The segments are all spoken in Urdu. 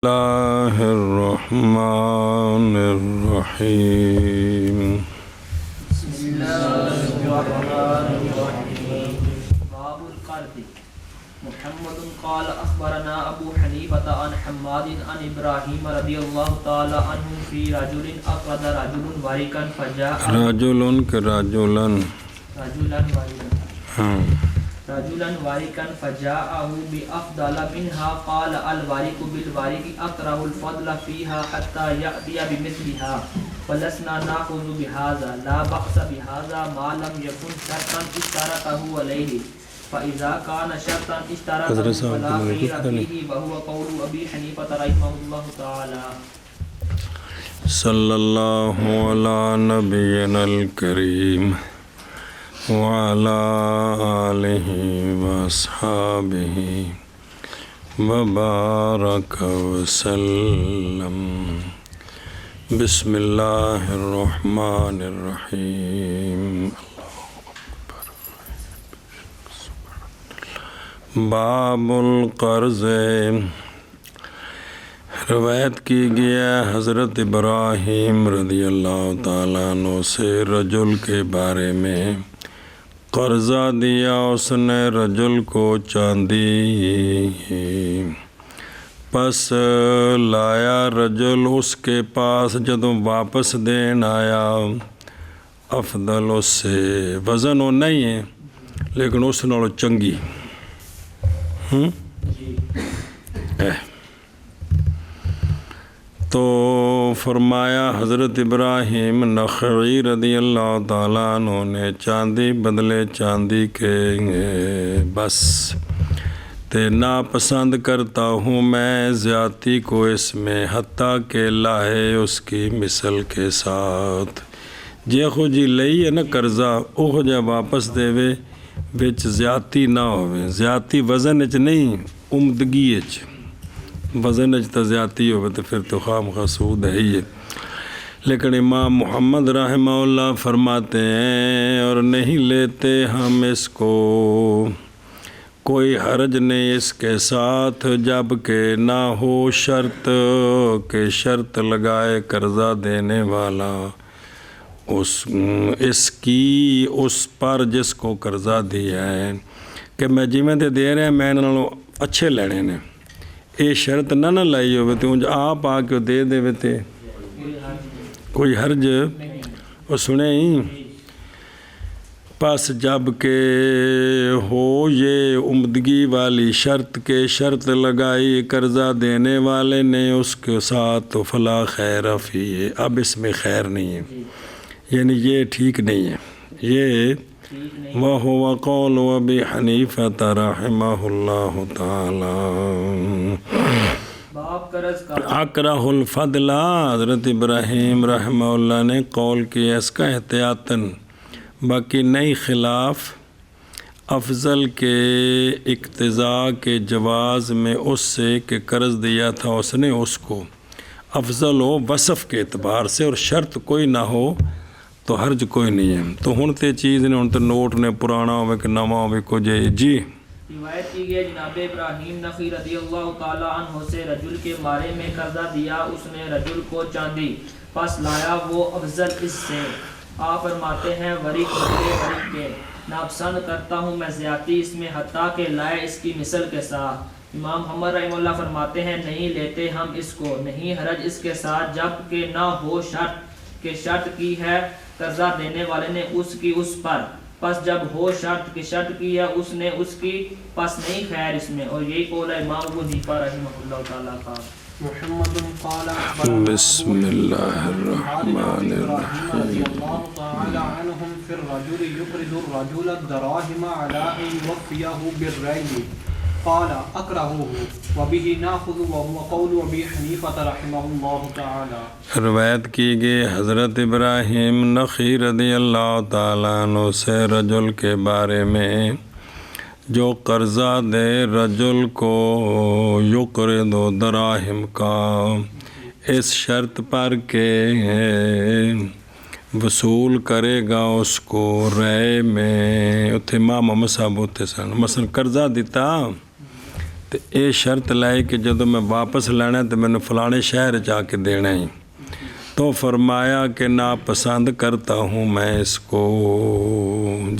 اللہ الرحمن الرحیم باب القرض محمد قال اخبرنا ابو حنیفة عن حماد عن ابراہیم رضی اللہ تعالی عنہ فی رجل اقرض رجل ورقا فجاء رجلا ورقا فجاءه بأفضل منها قال الورق بالورق أكره الفضل فيها حتى يأتي بمثلها ولسنا نأخذ بهذا لا بأس بهذا ما لم يكن شرطا اشترطه عليه فإذا كان شرطا اشترطه فلا خير فيه وهو قول أبي حنيفة رحمه الله تعالى. صلی اللہ علی نبینا الکریم وعلى آلہ واصحابہ وبارک وسلم. بسم اللہ الرحمن الرحیم. باب القرض. روایت کی گیا حضرت ابراہیم رضی اللہ تعالیٰ عنہ سے رجل کے بارے میں. قرضہ دیا اس نے رجل کو چاندی، پس لایا رجل اس کے پاس جدوں واپس دین آیا افضل اس سے وزن وہ نہیں ہے لیکن اس نالوں چنگی تو فرمایا حضرت ابراہیم نخعی رضی اللہ تعالیٰ عنہ نے چاندی بدلے چاندی کے بس تے ناپسند کرتا ہوں میں زیادتی کو اس میں حتیٰ کہ لاہے اس کی مثل کے ساتھ. جے خو جی لئی ہے نا قرضہ اوہ جا واپس دے وے بچ زیادتی نہ ہوئے. زیادتی وزن اچ نہیں عمدگی اچ. وزن اچ تا زیادتی ہوئے تو پھر تو خام خسود ہے ہی ہے. لیکن امام محمد رحمہ اللہ فرماتے ہیں اور نہیں لیتے ہم اس کو، کوئی حرج نہیں اس کے ساتھ جب کہ نہ ہو شرط کہ شرط لگائے قرضہ دینے والا اس کی اس پر جس کو قرضہ دیا ہے کہ میں جیویں دے رہے ہیں میں انہوں اچھے لینے نے. یہ شرط نہ لائی ہوئے تو انج آپ آ کے دے دے تے کوئی حرج وہ سنے ہی. پس جب کہ ہو یہ عمدگی والی شرط کے شرط لگائی قرضہ دینے والے نے اس کے ساتھ تو فلا خیر فی ہے. اب اس میں خیر نہیں ہے، یعنی یہ ٹھیک نہیں ہے. یہ وَهُوَ قَوْلُ أَبِي حَنِيفَةَ رَحِمَهُ اللَّهُ تَعَالَى. اکرہ الفضل. حضرت ابراہیم رحمہ اللہ نے قول کیا اس کا احتیاطاً، باقی نئی خلاف افضل کے اقتضاء کے جواز میں اس سے کہ قرض دیا تھا اس نے اس کو افضل ہو وصف کے اعتبار سے اور شرط کوئی نہ ہو تو حرج کوئی نہیں ہے. تو ہن تے چیز نے ہن تے نوٹ نے پرانا ہوئے کہ نواں ہوئے کو جے. جی روایت کی گئی جناب ابراہیم نخعی رضی اللہ تعالی عنہ سے رجل کے بارے میں قرضہ دیا اس نے رجل کو چاندی پس لایا وہ افضل اس سے. آپ فرماتے ہیں ورق بدلے ورق کے ناپسند کرتا ہوں میں زیادتی اس میں حتیٰ کہ لائے اس کی مثل کے ساتھ. امام محمد رحمہ اللہ فرماتے ہیں نہیں لیتے ہم اس کو، نہیں حرج اس کے ساتھ جب کہ نہ ہو شرط کہ شرط کی ہے قرضہ دینے والے نے اس کی اس پر، پس جب ہو شرط کی شرط کی ہے اس نے اس کی پس نہیں خیر اس میں. اور یہی قول ہے امام ابو حنیفہ رحمہ اللہ تعالیٰ کا. محمد قال بسم اللہ الرحمن رضی اللہ تعالی عنہم فی الرجل یقرض الرجل الدراہم علی ان یوفیہ بالرعی قال اکرہوہ وبہ ناخذ وہو قول ابی حنیفہ رحمہ اللہ تعالی. روایت کی گئی حضرت ابراہیم نخعی رضی اللہ تعالیٰ عنہ سے رجل کے بارے میں جو قرضہ دے رجل کو یقرض دراہم کا اس شرط پر کہ وصول کرے گا اس کو رائے میں اتھے امام محمد صاحب ہوتے سن. مثلا قرضہ دیتا ਤੇ ਇਹ ਸ਼ਰਤ ਲਾਈ ਕਿ ਜਦੋਂ ਮੈਂ ਵਾਪਸ ਲੈਣਾ ਤੇ ਮੈਨੂੰ ਫਲਾਣੇ ਸ਼ਹਿਰ 'ਚ ਆ ਕੇ ਦੇਣਾ ਹੈ। تو فرمایا کہ ناپسند کرتا ہوں میں اس کو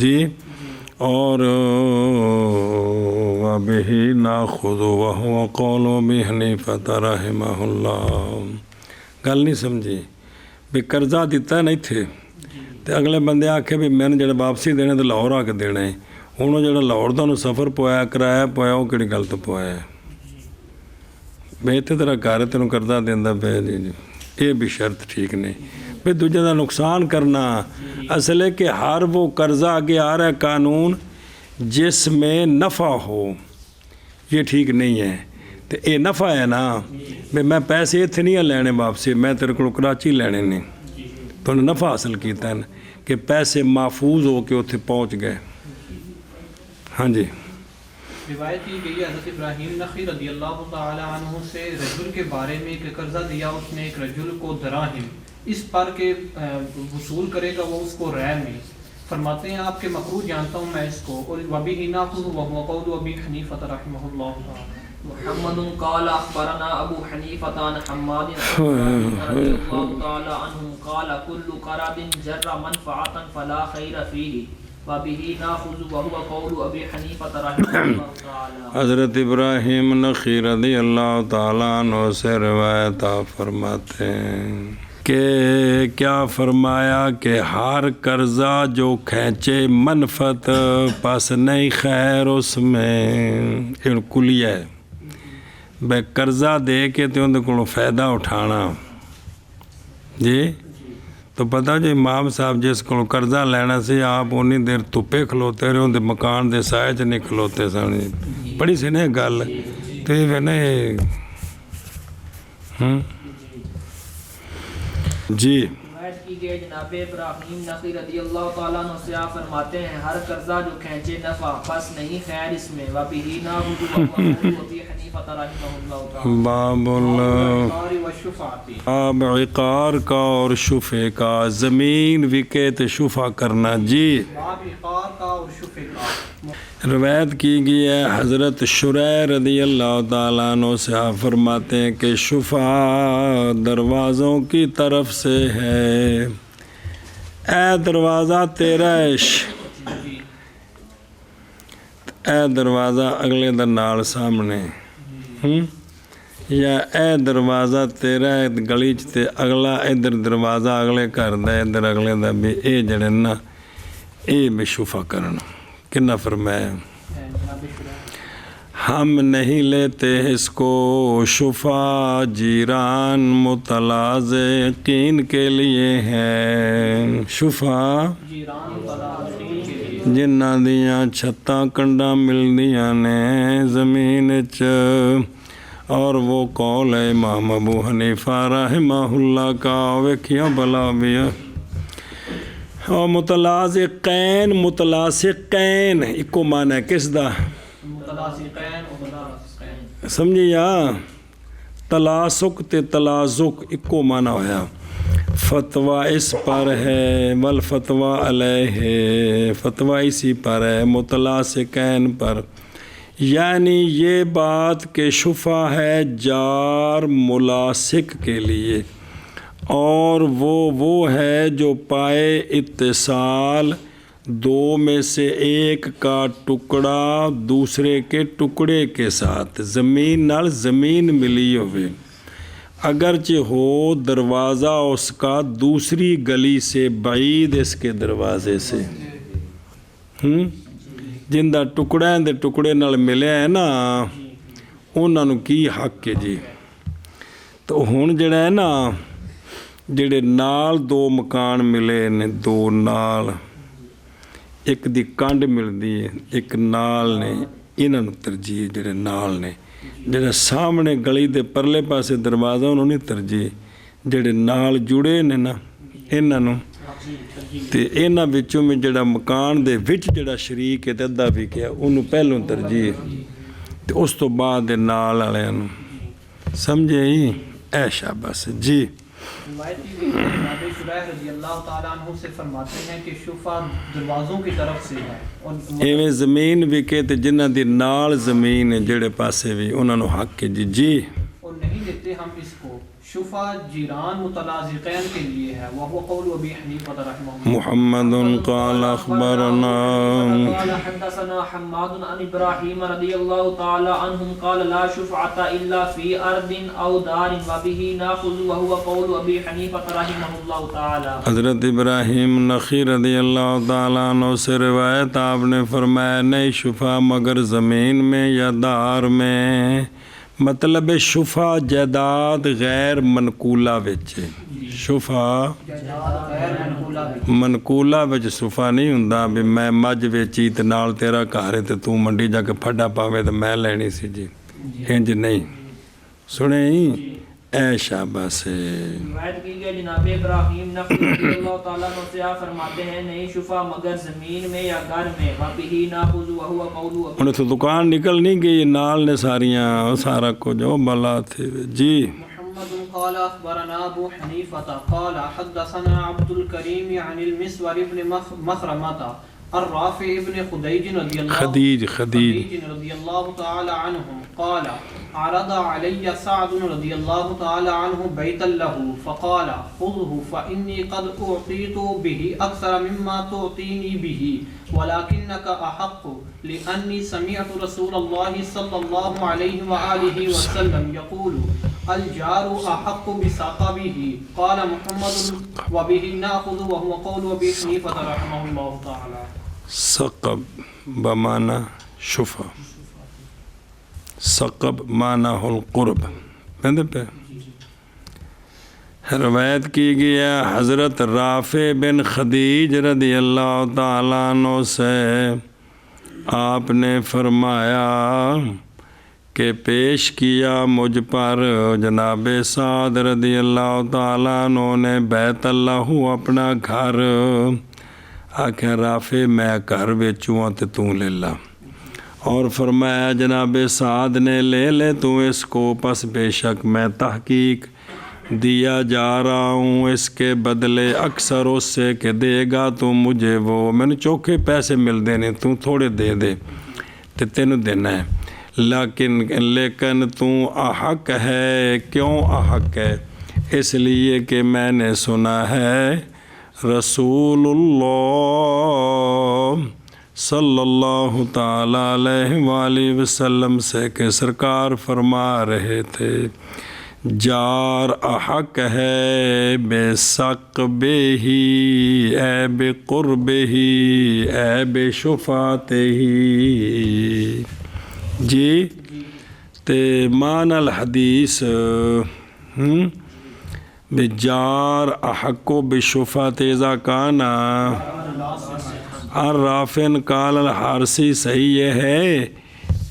جی، اور وَبِهِ نَأْخُذُ وَهُوَ قَوْلُ أَبِي حَنِيفَةَ رَحِمَهُ اللَّهُ۔ گل نہیں سمجھی بھی قرضہ دیتا نہیں تھے تو اگلے بندے آکھے بھی میں نے جڑا واپسی دینے تو لاہور آ کے دینا ہے، ہوں وہ جڑا لاہور تو سفر پوایا کرایا پوایا وہ کہڑی گل تو پوایا ہے بہتے تیرا گھر تینوں قرضہ دینا پہ جی جی، یہ بھی شرط ٹھیک نہیں بھی دوجے کا نقصان کرنا۔ اصل ہے کہ ہر وہ قرضہ آگے آ رہا ہے قانون جس میں نفع ہو، یہ ٹھیک نہیں ہے۔ تو یہ نفع ہے نا بھی میں پیسے اتنے نہیں لینے واپسی، میں تیرے کو کراچی لینے نہیں، تو انہیں نفع حاصل کیتا ہے کہ پیسے محفوظ ہو کے اتنے پہنچ گئے۔ ہاں جی، روایت کی گئی ہے حضرت ابراہیم نخعی رضی اللہ تعالی عنہ سے رجل کے بارے میں کہ قرضہ دیا اس نے ایک رجل کو دراہم اس پر کہ وصول کرے گا وہ اس کو رے میں، فرماتے ہیں آپ کے مکروہ جانتا ہوں میں اس کو، اور وَبِهِ نَأْخُذُ وَهُوَ قَوْلُ أَبِي حَنِيفَةَ رَحِمَهُ اللَّهُ تَعَالَى۔ محمد قال اخبرنا ابو حنیفہ عن حماد رضی اللہ تعالی عنہ قال كل قرض جر منفعة فلا خیر فيه وبه ناخذ وهو قول ابي حنیفہ رحمہ اللہ تعالی۔ حضرت ابراہیم نخعی رضی اللہ تعالیٰ عنہ سے روایت فرماتے ہیں کہ کیا فرمایا کہ ہر قرضہ جو کھینچے منفعت پس نہیں خیر اس میں، کلیہ ہے بے قرضہ دے کے تو اندر کو فائدہ اٹھانا جی، تو پتہ جو امام صاحب جس کو قرضہ لینا سی آپ اُنی دیر تپے کھلوتے رہے اندر مکان دے سائے چ نہیں کھلوتے سن، بڑی سی نے گل تو یہ نا جی۔ روایت کی گئی جناب ابراہیم نخعی رضی اللہ تعالیٰ عنہ سے آپ فرماتے ہیں ہر قرضہ جو کھینچے نفع پس نہیں خیر اس میں وَبِهِ نَأْخُذُ وَهُوَ قَوْلُ أَبِي حَنِيفَةَ رحمہ اللہ تعالی۔ باب عقار کا اور شفع کا، زمین وکے تو شفع کرنا جی۔ باب عقار کا اور شفع کا۔ روایت کی گئی ہے حضرت شریح رضی اللہ تعالیٰ عنہ سے آپ فرماتے ہیں کہ شفع دروازوں کی طرف سے ہے، اے دروازہ تیرا عشق، اے دروازہ اگلے در نال سامنے، یا اے دروازہ تیرا گلی چ اگلا ادھر دروازہ اگلے گھر دا ادھر اگلے دا بھی اے جڑے نا اے بھی شفع کرنا۔ کنا فرمایا ہم نہیں لیتے اس کو شفع جیران متلازقین کے لیے ہے، شفع جنہ دیاں چھتاں کنڈاں ملدیاں نے زمین چ، اور وہ قول ہے امام ابو حنیفہ رحمہ اللہ کا، ویکھیا بلا بھی اور متلازقین، متلاصقین اکو معنی ہے کس دا سمجھی یا تلاسق تے تلازق اکو معنی ہویا، فتویٰ اس پر ہے والفتویٰ علیہ، فتویٰ اسی پر ہے متلاصقین پر، یعنی یہ بات کہ شفع ہے جار ملاصق کے لیے، اور وہ ہے جو پائے اتصال دو میں سے ایک کا ٹکڑا دوسرے کے ٹکڑے کے ساتھ، زمین نال زمین ملی ہوئے، اگرچہ ہو دروازہ اس کا دوسری گلی سے بعید اس کے دروازے سے، جن دا ٹکڑے دے ٹکڑے نال ملے ہے نا انہاں نوں کی حق ہے جی۔ تو ہن جڑا ہے نا جڑے نال دو مکان ملے نے، دو نال ایک دی کنڈ ملدی ہے ایک نال نے، انہاں نوں ترجیح جڑے نال نے، جڑے سامنے گلی دے پرلے پاسے دروازہ انہوں نہیں ترجیح، جڑے نال جڑے نے نا انہاں نوں، تے انہاں وچوں میں جڑا مکان دے وچ جڑا شریک ہے تے ادھا بھی کیا انہوں پہلوں ترجیح، تے اس تو بعد نال والے نوں، سمجھے ہی اے شاباش جی۔ روایت کی گئی ہے جناب شریح رضی اللہ تعالیٰ عنہ سے فرماتے ہیں کہ شفا دروازوں کی طرف سے ہے اور ایویں زمین وکے تے جنہ دی نال زمین ہے جڑے پاسے بھی انہاں نو حق ہے جی اور نہیں دیتے ہم اس کو شفا جیران متلازقین کے لیے ہے وہو قول ابی حنیفہ رحمہ اللہ محمد قال اخبرنا قال حدثنا حماد عن ابراہیم رضی اللہ تعالی عنہم قال لا شفعة الا في ارض او دار وبه ناخذ وهو قول ابی حنیفہ رحمہ اللہ تعالی. حضرت ابراہیم نخی رضی اللہ تعالیٰ عنہ سے روایت آپ نے فرمایا نہیں شفا مگر زمین میں یا دار میں مطلب شفا جائیداد غیر منقولہ وچ شفا غیر منقولہ منقولہ وچ شفا نہیں ہوندا بھی میں مجھ ویچی تے نال تیرا گھر ہے تے تو منڈی جا کے پھڈا پاوے تے میں لینی سی جی انج نہیں سنے اے شاباش روایت کی گئی جناب ابراہیم نخعی رضی اللہ تعالیٰ عنہ سے آپ فرماتے ہیں نہیں شفا مگر زمین میں یا گھر میں وَبِهِ نَاخُذُ وَهُوَ قَوْلُ انہیں تو دکان نکل نہیں گئی نال نے ساریاں سارا کچھ وہ بلا تھے جی محمد قال اخبرنا ابو حنیفہ قال حدثنا عبد الکریم عن المسور ابن مخرمہ الرافع ابن خدیج رضی اللہ تعالی عنہ قال عرض علی سعد رضی اللہ تعالی عنہ بیتا له فقال خذه فإني قد أعطيت به أكثر مما تعطيني به ولكنك أحق لأني سمعت رسول الله صلى الله عليه وآله وسلم يقول الجار أحق بساقبه قال محمد وبه نأخذ وهو قول أبي حنيفة رحمه الله تعالى. ثقب بمعنی شفا ثقب معنی القرب بندے پہ روایت کی گیا حضرت رافع بن خدیج رضی اللہ تعالیٰ عنہ سے آپ نے فرمایا کہ پیش کیا مجھ پر جناب سعد رضی اللہ تعالیٰ عنہ نے بیت اللہ اپنا گھر آکھیں رافع میں گھر بیچوں تے تو لے لا اور فرمایا جناب سعد نے لے لے تو اس کو پس بے شک میں تحقیق دیا جا رہا ہوں اس کے بدلے اکثر اس سے کہ دے گا تو مجھے وہ میں نے چوکھے پیسے مل دینے تو تھوڑے دے دے تے تینوں دینا ہے لیکن تو احق ہے کیوں احق ہے اس لیے کہ میں نے سنا ہے رسول اللہ صلی اللہ تعالیٰ علیہ وآلہ وسلم سے کہ سرکار فرما رہے تھے جار احق ہے بے ثقبہ ہی اے بے قربہ ہی اے بے شفاعتہ ہی جی تے معنی الحدیث بجار احق بشفاعت اذا کانا الرافع قال الحارثی صحیح یہ ہے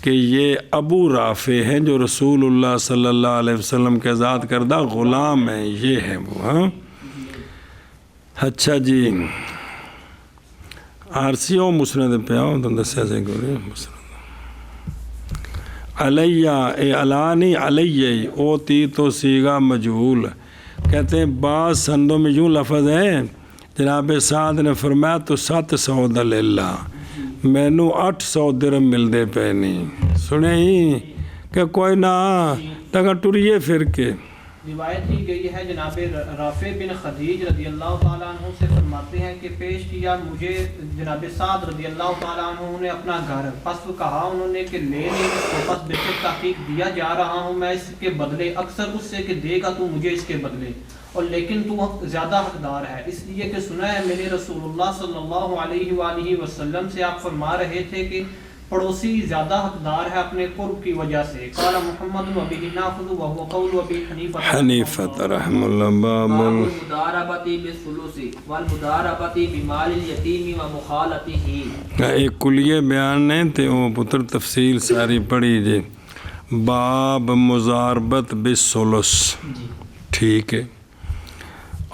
کہ یہ ابو رافع ہیں جو رسول اللہ صلی اللہ علیہ وسلم کے ذات کردہ غلام ہیں یہ ہے وہ ہاں اچھا جی عارسی او مسند پہ آؤ تو دسیا سے گوری مسند علیہ اے علانی علیہ اوتی تو سیگا مجہول کہتے ہیں بعض سندوں میں یوں لفظ ہے جناب سعد نے فرمایا تو 700 دلیلہ میں نو 800 درہم مل دے پہ نہیں سنے ہی کہ کوئی نہ تگہ ٹریے پھر کے روایت کی گئی ہے جناب رافع بن خدیج رضی اللہ تعالیٰ عنہ سے فرماتے ہیں کہ پیش کیا مجھے جناب سعد رضی اللہ تعالیٰ عنہ نے اپنا گھر پس کہا انہوں نے کہ لے لے اس کو پس بے تحقیق دیا جا رہا ہوں میں اس کے بدلے اکثر اس سے کہ دے گا تو مجھے اس کے بدلے اور لیکن تو زیادہ حقدار ہے اس لیے کہ سنا ہے میرے رسول اللہ صلی اللہ علیہ وآلہ وسلم سے آپ فرما رہے تھے کہ پڑوسی زیادہ حقدار ہے اپنے قرب کی وجہ سے قال محمد وبه ناخذ وهو قول ابي حنیفہ رحم اللہ باب المداربۃ بالثلث والمداربۃ بمال الیتیم ومخالطه ایک کلیہ بیان نے تے وہ پتر تفصیل ساری پڑھی جی باب مضاربت بالثلث ٹھیک ہے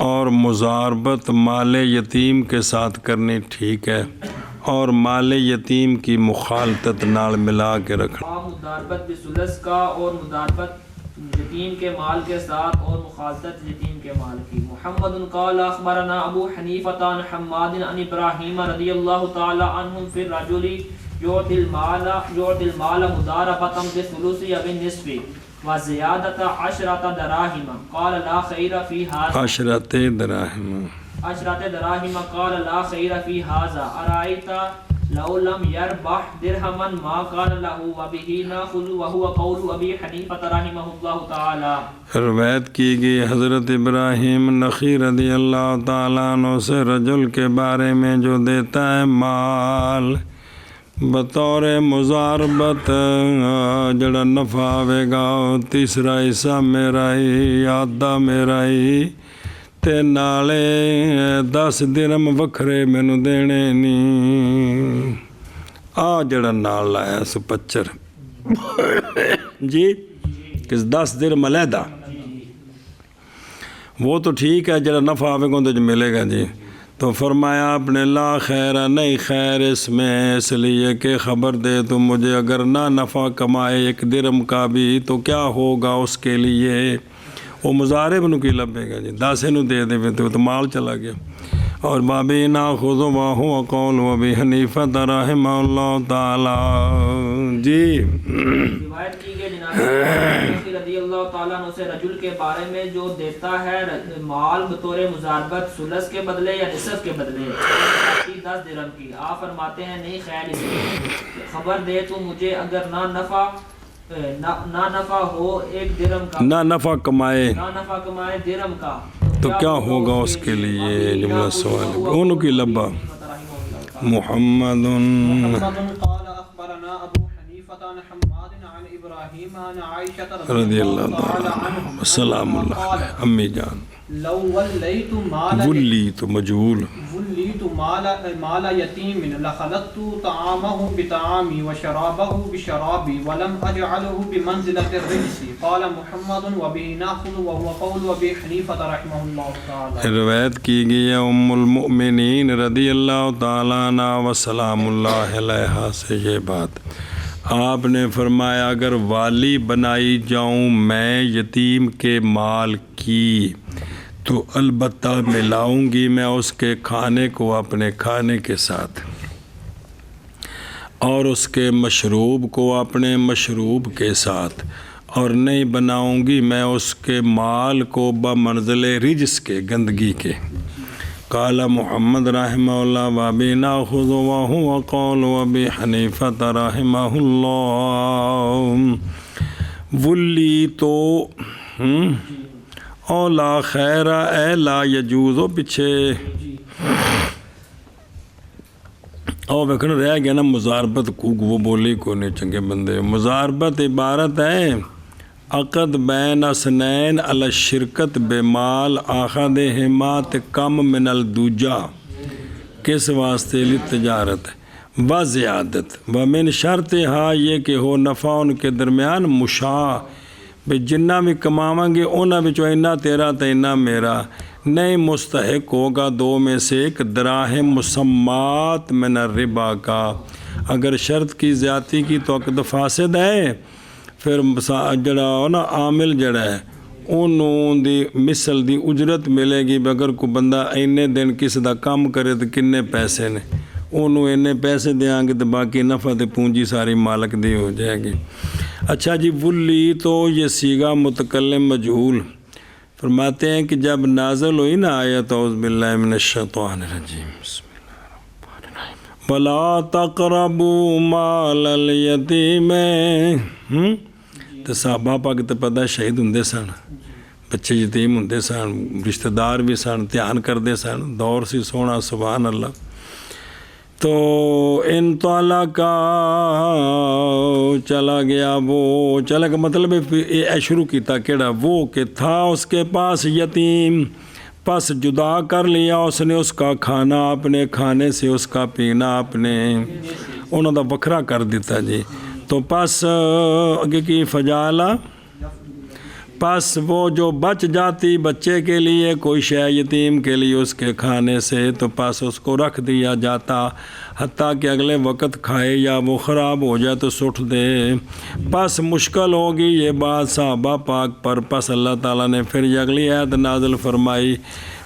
اور مضاربت مال یتیم کے ساتھ کرنی ٹھیک ہے اور مال یتیم کی مخالطت نال ملا کے رکھنا مداربت بثلث کا اور مداربت یتیم کے مال کے ساتھ اور مخالطت یتیم کے مال کی. محمد قال اخبرنا ابو حنیفہ عن حماد عن ابراہیم رضی اللہ تعالی عنہم فی الرجل یعطی المال مضاربۃ بالثلث و بالنصف وزیادۃ 10 دراہم قال لا خیر فی ھذا 10 دراہم 10 دراہم قال لا خیر فی ھذا ارأیت لو لم يربح درہما ما كان له وبه ناخذ وهو قول ابی حنیفہ رحمہ اللہ تعالی. روایت کی گئی حضرت ابراہیم نخعی رضی اللہ تعالیٰ عنہ سے رجل کے بارے میں جو دیتا ہے مال بطور مضاربت جڑا نفع آئے گا تیسرا حصہ میرا ہی آدھا میرا ہی تے نالے 10 درہم وکھرے مینوں دینے نہیں. آ جڑا نال لایا سو پچر جی کہ 10 درہم علیحدہ وہ تو ٹھیک ہے جڑا نفع آئے گا تو ملے گا جی. تو فرمایا آپ نے لا خیر نہیں خیر اس میں اس لیے کہ خبر دے تو مجھے اگر نہ نفع کمائے 1 درہم کا بھی تو کیا ہوگا اس کے لیے. وہ مضارب نو کی لبے گا جی 10 نو دے دے تو مال چلا گیا. اور بابی ناخذ وهو قول ابی حنیفہ رحمہ اللہ تعالی. جی روایت کی گئی جناب رضی اللہ تعالیٰ عنہ سے رجل کے بارے میں جو دیتا ہے مال بطور مضاربت ثلث کے بدلے یا نصف کے بدلے 10 درہم کی. آپ فرماتے ہیں نہیں خیر اس میں خبر دے تو مجھے اگر نہ نفع ہو 1 درہم کا نہ نفع کمائے درہم کا تو کیا ہوگا اس کے لیے. جملہ سوال ہے انہوں کی لبا. محمد قال اخبرنا ابو حنیفہ عن حماد عن ابراہیم عن عائشہ رضی اللہ تعالی عنہ السلام اللہ علیہ. امی جان لو ولیت مال ولیت مجهول ولیت مال یتیم لخلطت طعامه بطعامی وشرابه بشرابی ولم اجعله بمنزلة الرجس. قال محمد وبه ناخذ وهو قول ابی حنیفہ رحمہ اللہ تعالی. روایت کی گئی ہے ام المؤمنین رضی اللہ تعالیٰ عنہ وسلام اللہ علیہ سے یہ بات. آپ نے فرمایا اگر والی بنائی جاؤں میں یتیم کے مال کی تو البتہ ملاؤں گی میں اس کے کھانے کو اپنے کھانے کے ساتھ اور اس کے مشروب کو اپنے مشروب کے ساتھ اور نہیں بناؤں گی میں اس کے مال کو بمنزل رجس کے گندگی کے. قال محمد رحمہ اللہ وابی ناخذ وهو قول ابی حنیفہ رحمہ اللہ. ولی تو او لا خیر اے لا یجوز پیچھے او ویکھن رہ گیا نا مضاربت کو وہ بولی کو نہیں چنگے بندے. مضاربت عبارت ہے عقد بین اسنین علی الشرکت بمال آخذہما کم من الدوجا کس واسطے لی تجارت و زیادت و من شرط ہا یہ کہ ہو نفع ان کے درمیان مشاع بھی جنہ بھی کماواں گے انہاں وچوں اینا تیرا تے اینا میرا نہیں. مستحق ہوگا 2 میں سے 1 دراہم مسمات من الربا کا. اگر شرط کی زیادتی کی تو عقد فاسد ہے. پھر جڑا نا عامل جڑا ہے انہوں دی مثل دی اجرت ملے گی. اگر کوئی بندہ اینے دن کسی دا کام کرے تو کنے پیسے نے انہوں اینے پیسے دیاں گے تو باقی نفع تے پونجی ساری مالک دی ہو جائے گی. اچھا جی ولی تو یہ صیغہ متکلم مجہول. فرماتے ہیں کہ جب نازل ہوئی نا آیت اعوذ باللہ من الشیطان الرجیم بسم اللہ الرحمن الرحیم ولا تقربوا مال الیتیم. تو صحابہ پاک تو پتہ شہید ہوندے سن بچے یتیم ہوندے سن رشتہ دار بھی سن دھیان کردے سن دور سی سونا سبحان اللہ. تو ان طلقا چلا گیا وہ چلا گیا مطلب شروع کیتا کیڑا وہ کہ تھا اس کے پاس یتیم پس جدا کر لیا اس نے اس کا کھانا اپنے کھانے سے اس کا پینا اپنے انہوں دا وکھرا کر دیتا جی. تو پس اگے کی فجالا پس وہ جو بچ جاتی بچے کے لیے کوئی شے یتیم کے لیے اس کے کھانے سے تو پس اس کو رکھ دیا جاتا حتیٰ کہ اگلے وقت کھائے یا وہ خراب ہو جائے تو سٹ دے۔ پس مشکل ہوگی یہ بات صحابہ پاک پر، پس اللہ تعالیٰ نے پھر یہ اگلی آیت نازل فرمائی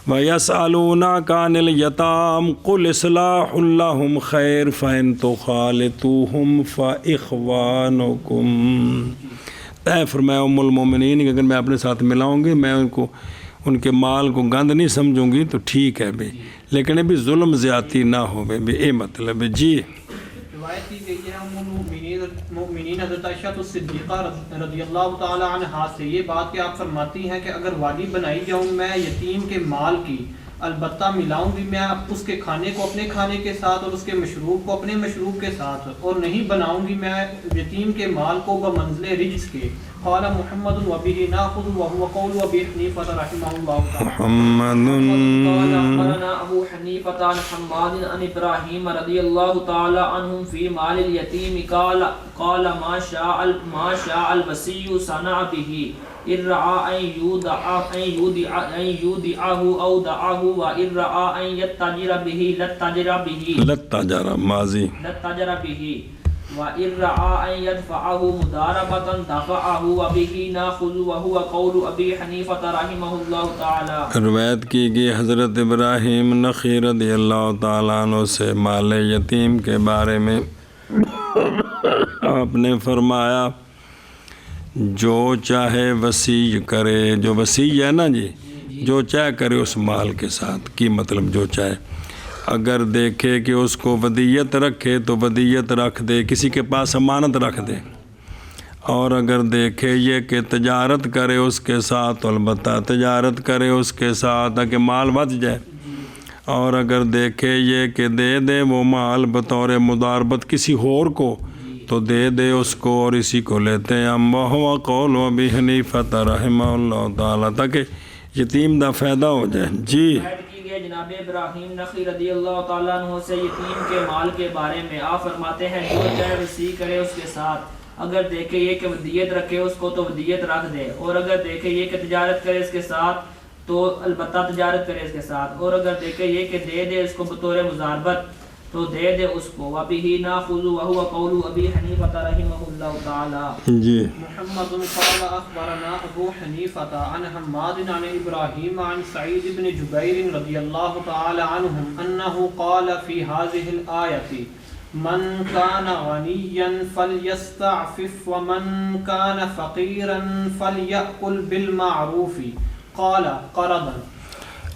وَيَسْأَلُونَكَ عَنِ الْيَتَامِ قُلْ إِصْلَاحٌ لَهُمْ خَيْرٌ فَإِن تُخَالِطُوهُمْ فَإِخْوَانُكُمْ۔ اے فرمایا ام المومنین کہ اگر میں اپنے ساتھ ملاؤں گی میں ان کے مال کو گند نہیں سمجھوں گی تو ٹھیک ہے بھی، لیکن ابھی ظلم زیادتی نہ ہو بھی، اے مطلب ہے جی۔ روایت کی گئی ہے ام المؤمنین حضرت عائشہ صدیقہ رضی اللہ تعالی عنہا سے یہ بات کہ آپ فرماتی ہیں کہ اگر والی بنائی جاؤں میں یتیم کے مال کی، البتہ ملاؤں بھی میں اس کے کھانے کو اپنے کھانے کے ساتھ اور اس کے مشروب کو اپنے مشروب کے ساتھ، اور نہیں بناؤں گی میں یتیم کے مال کو بمنزل رجس کے۔ قال محمد وبه ناخذ وهو قول ابي حنيفه رحمه الله تعالى۔ قال اخبرنا ابو حنيفة عن حماد عن ابراهيم رضي الله تعالى عنهم في مال اليتيم قال ما شاء الوصي صنع به إن رأى أن يودعه أو دعه وإن رأى أن يتجر به لاتجر ماضی لاتجر به وَإِن رَّأَىٰ أَن يَدْفَعَهُ مُضَارَبَةً دَفَعَهُ وَبِهِ نَأْخُذُ وَهُوَ قَوْلُ أَبِي حَنِيفَةَ رَحِمَهُ اللَّهُ تَعَالَىٰ۔ روایت کی گئی حضرت ابراہیم نخعی رضی اللہ تعالیٰ عنہ سے مال یتیم کے بارے میں آپ نے فرمایا جو چاہے وصی کرے، جو وصی ہے نا جی، جو چاہے کرے اس مال کے ساتھ، کی مطلب جو چاہے، اگر دیکھے کہ اس کو ودیت رکھے تو ودیت رکھ دے، کسی کے پاس امانت رکھ دے، اور اگر دیکھے یہ کہ تجارت کرے اس کے ساتھ، البتہ تجارت کرے اس کے ساتھ تاکہ مال بچ جائے، اور اگر دیکھے یہ کہ دے دے وہ مال بطور مضاربت کسی اور کو تو دے دے اس کو، اور اسی کو لیتے ہیں ہم۔ وہو قول ابی حنیفہ رحمہ اللہ تعالیٰ، تاکہ یتیم دا فائدہ ہو جائے جی۔ جناب ابراہیم نخعی رضی اللہ تعالیٰ عنہ سے یتیم کے مال کے بارے میں آپ فرماتے ہیں جو چاہے وصی کرے اس کے ساتھ، اگر دیکھے یہ کہ ودیت رکھے اس کو تو ودیت رکھ دے، اور اگر دیکھے یہ کہ تجارت کرے اس کے ساتھ تو البتہ تجارت کرے اس کے ساتھ، اور اگر دیکھے یہ کہ دے دے اس کو بطور مضاربت تو دے دے اس کو۔ وَبِهِ نَأْخُذُ وَهُوَ قَوْلُ أَبِي حَنِيفَةَ رَحِمَهُ اللَّهُ تَعَالَىٰ جی۔ محمد قال اخبرنا ابو حنیفة عن حماد عن ابراہیم عن سعید بن جبیر رضی اللہ تعالی عنہم انه قال في هذه الآیة من كان غنیا فلیستعفف ومن كان فقیرا فلیأکل بالمعروف قال قرضا۔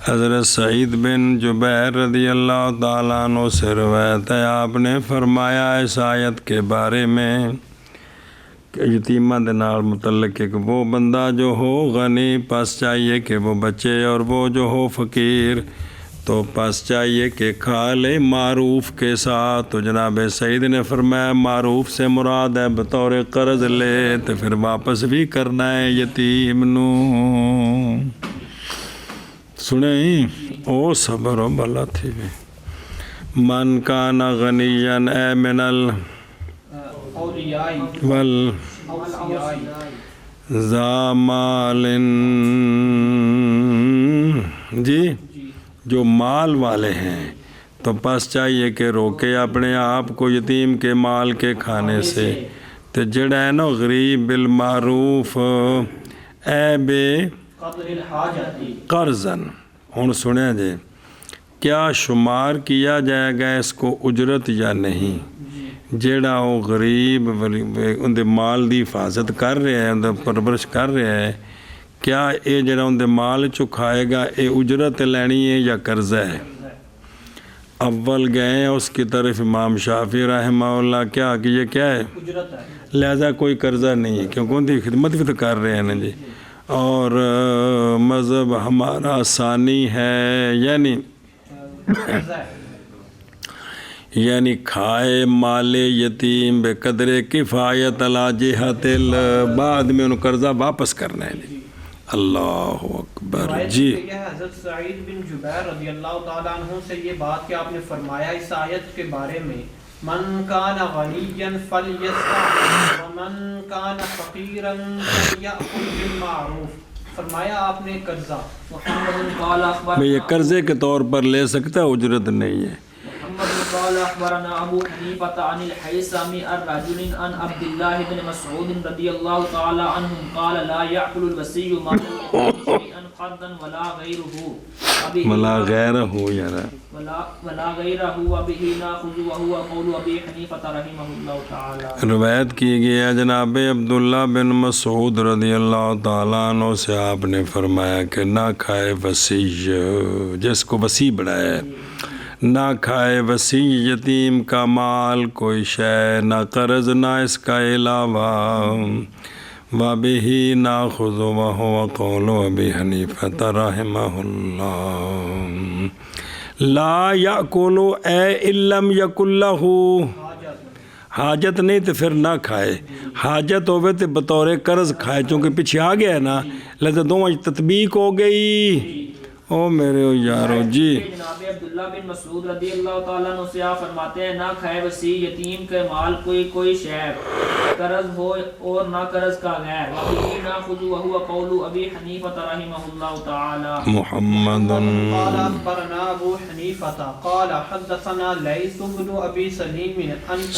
حضرت سعید بن جبیر رضی اللہ تعالیٰ عنہ سے روایت ہے، آپ نے فرمایا اس آیت کے بارے میں کہ یتیمہ دے نال متعلق کہ وہ بندہ جو ہو غنی پس چاہیے کہ وہ بچے، اور وہ جو ہو فقیر تو پس چاہیے کہ کھا لے معروف کے ساتھ۔ تو جناب سعید نے فرمایا معروف سے مراد ہے بطور قرض لے تو پھر واپس بھی کرنا ہے یتیم نو۔ سنیں او صبر و بلا تھی بھی من کان غنیاً اے من ذا مال جی، جو مال والے ہیں تو پس چاہیے کہ روکے اپنے آپ کو یتیم کے مال کے کھانے سے، تو جڑا ہے نا غریب بالمعروف اے بے قرضن۔ ہن سنیا جائے کیا شمار کیا جائے گا اس کو اجرت یا نہیں؟ جیڑا وہ غریب ان دے مال دی حفاظت کر رہا ہے، ان دے پرورش کر رہا ہے، کیا اے جڑا ان دے مال چکھائے گا اے اجرت لینی ہے یا قرضہ ہے؟ اول گئے ہیں اس کی طرف امام شافعی رحمہ اللہ کیا کہ یہ کیا ہے لہذا کوئی قرضہ نہیں ہے کیونکہ ان کی خدمت بھی تو کر رہے ہیں نا جی۔ اور مذہب ہمارا ثانی ہے یعنی کھائے مال یتیم بے قدر کفایت علی جہت بعد میں ان قرضہ واپس کرنا ہے۔ اللہ اکبر جی۔ حضرت سعید بن جبیر رضی اللہ تعالیٰ عنہ سے یہ بات کہ آپ نے فرمایا اس آیت کے بارے میں من كان غنيا فليستعفف ومن كان فقيرا فليأكل بالمعروف. فرمایا آپ نے قرضہ. محمد قال میں اخبرنا یہ قرضے کے طور پر لے سکتا ہے، اجرت نہیں ہے. محمد قال اخبرنا ابو حنیفة عن الحیثم عن رجل عن عبد الله بن مسعود رضی اللہ تعالی عنہ قال لا يأكل الوصي مال اليتيم شيئا قرضا ولا غيره ملا غیر ہو یار ولا غيره وبه ناخذ وهو قول ابي حنیفة رحمه الله تعالی. روایت کی گئی ہے جناب عبداللہ بن مسعود رضی اللہ تعالیٰ عنہ سے آپ نے فرمایا کہ نہ کھائے وصی، جس کو وصی بنایا نہ کھائے وصی یتیم کا مال کوئی شے، نہ قرض نہ اس کا علاوہ. وَبِهِ نَأْخُذُ وَهُوَ قَوْلُ أَبِي حَنِیفَةَ رَحِمَهُ اللَّهُ. لا یأکل اے ان لم یکن لہ حاجت نہیں تو پھر نہ کھائے، حاجت ہوئے تو بطور قرض کھائے، چونکہ پیچھے آ گیا ہے نا، لہذا دونوں تطبیق ہو گئی. او میرے یارو جی جناب عبداللہ بن مسعود رضی اللہ تعالیٰ عنہ سے آپ فرماتے ہیں نہ کھائے وصی یتیم کے مال کوئی شے، قرض ہو اور نہ قرض کا غیر. وَبِهِ نَأْخُذُ وَهُوَ قَوْلُ أَبِي حَنِیفَةَ رحمه اللہ تعالی. محمد قال اخبرنا ابو حنیفة قال حدثنا لیث بن ابی سلیم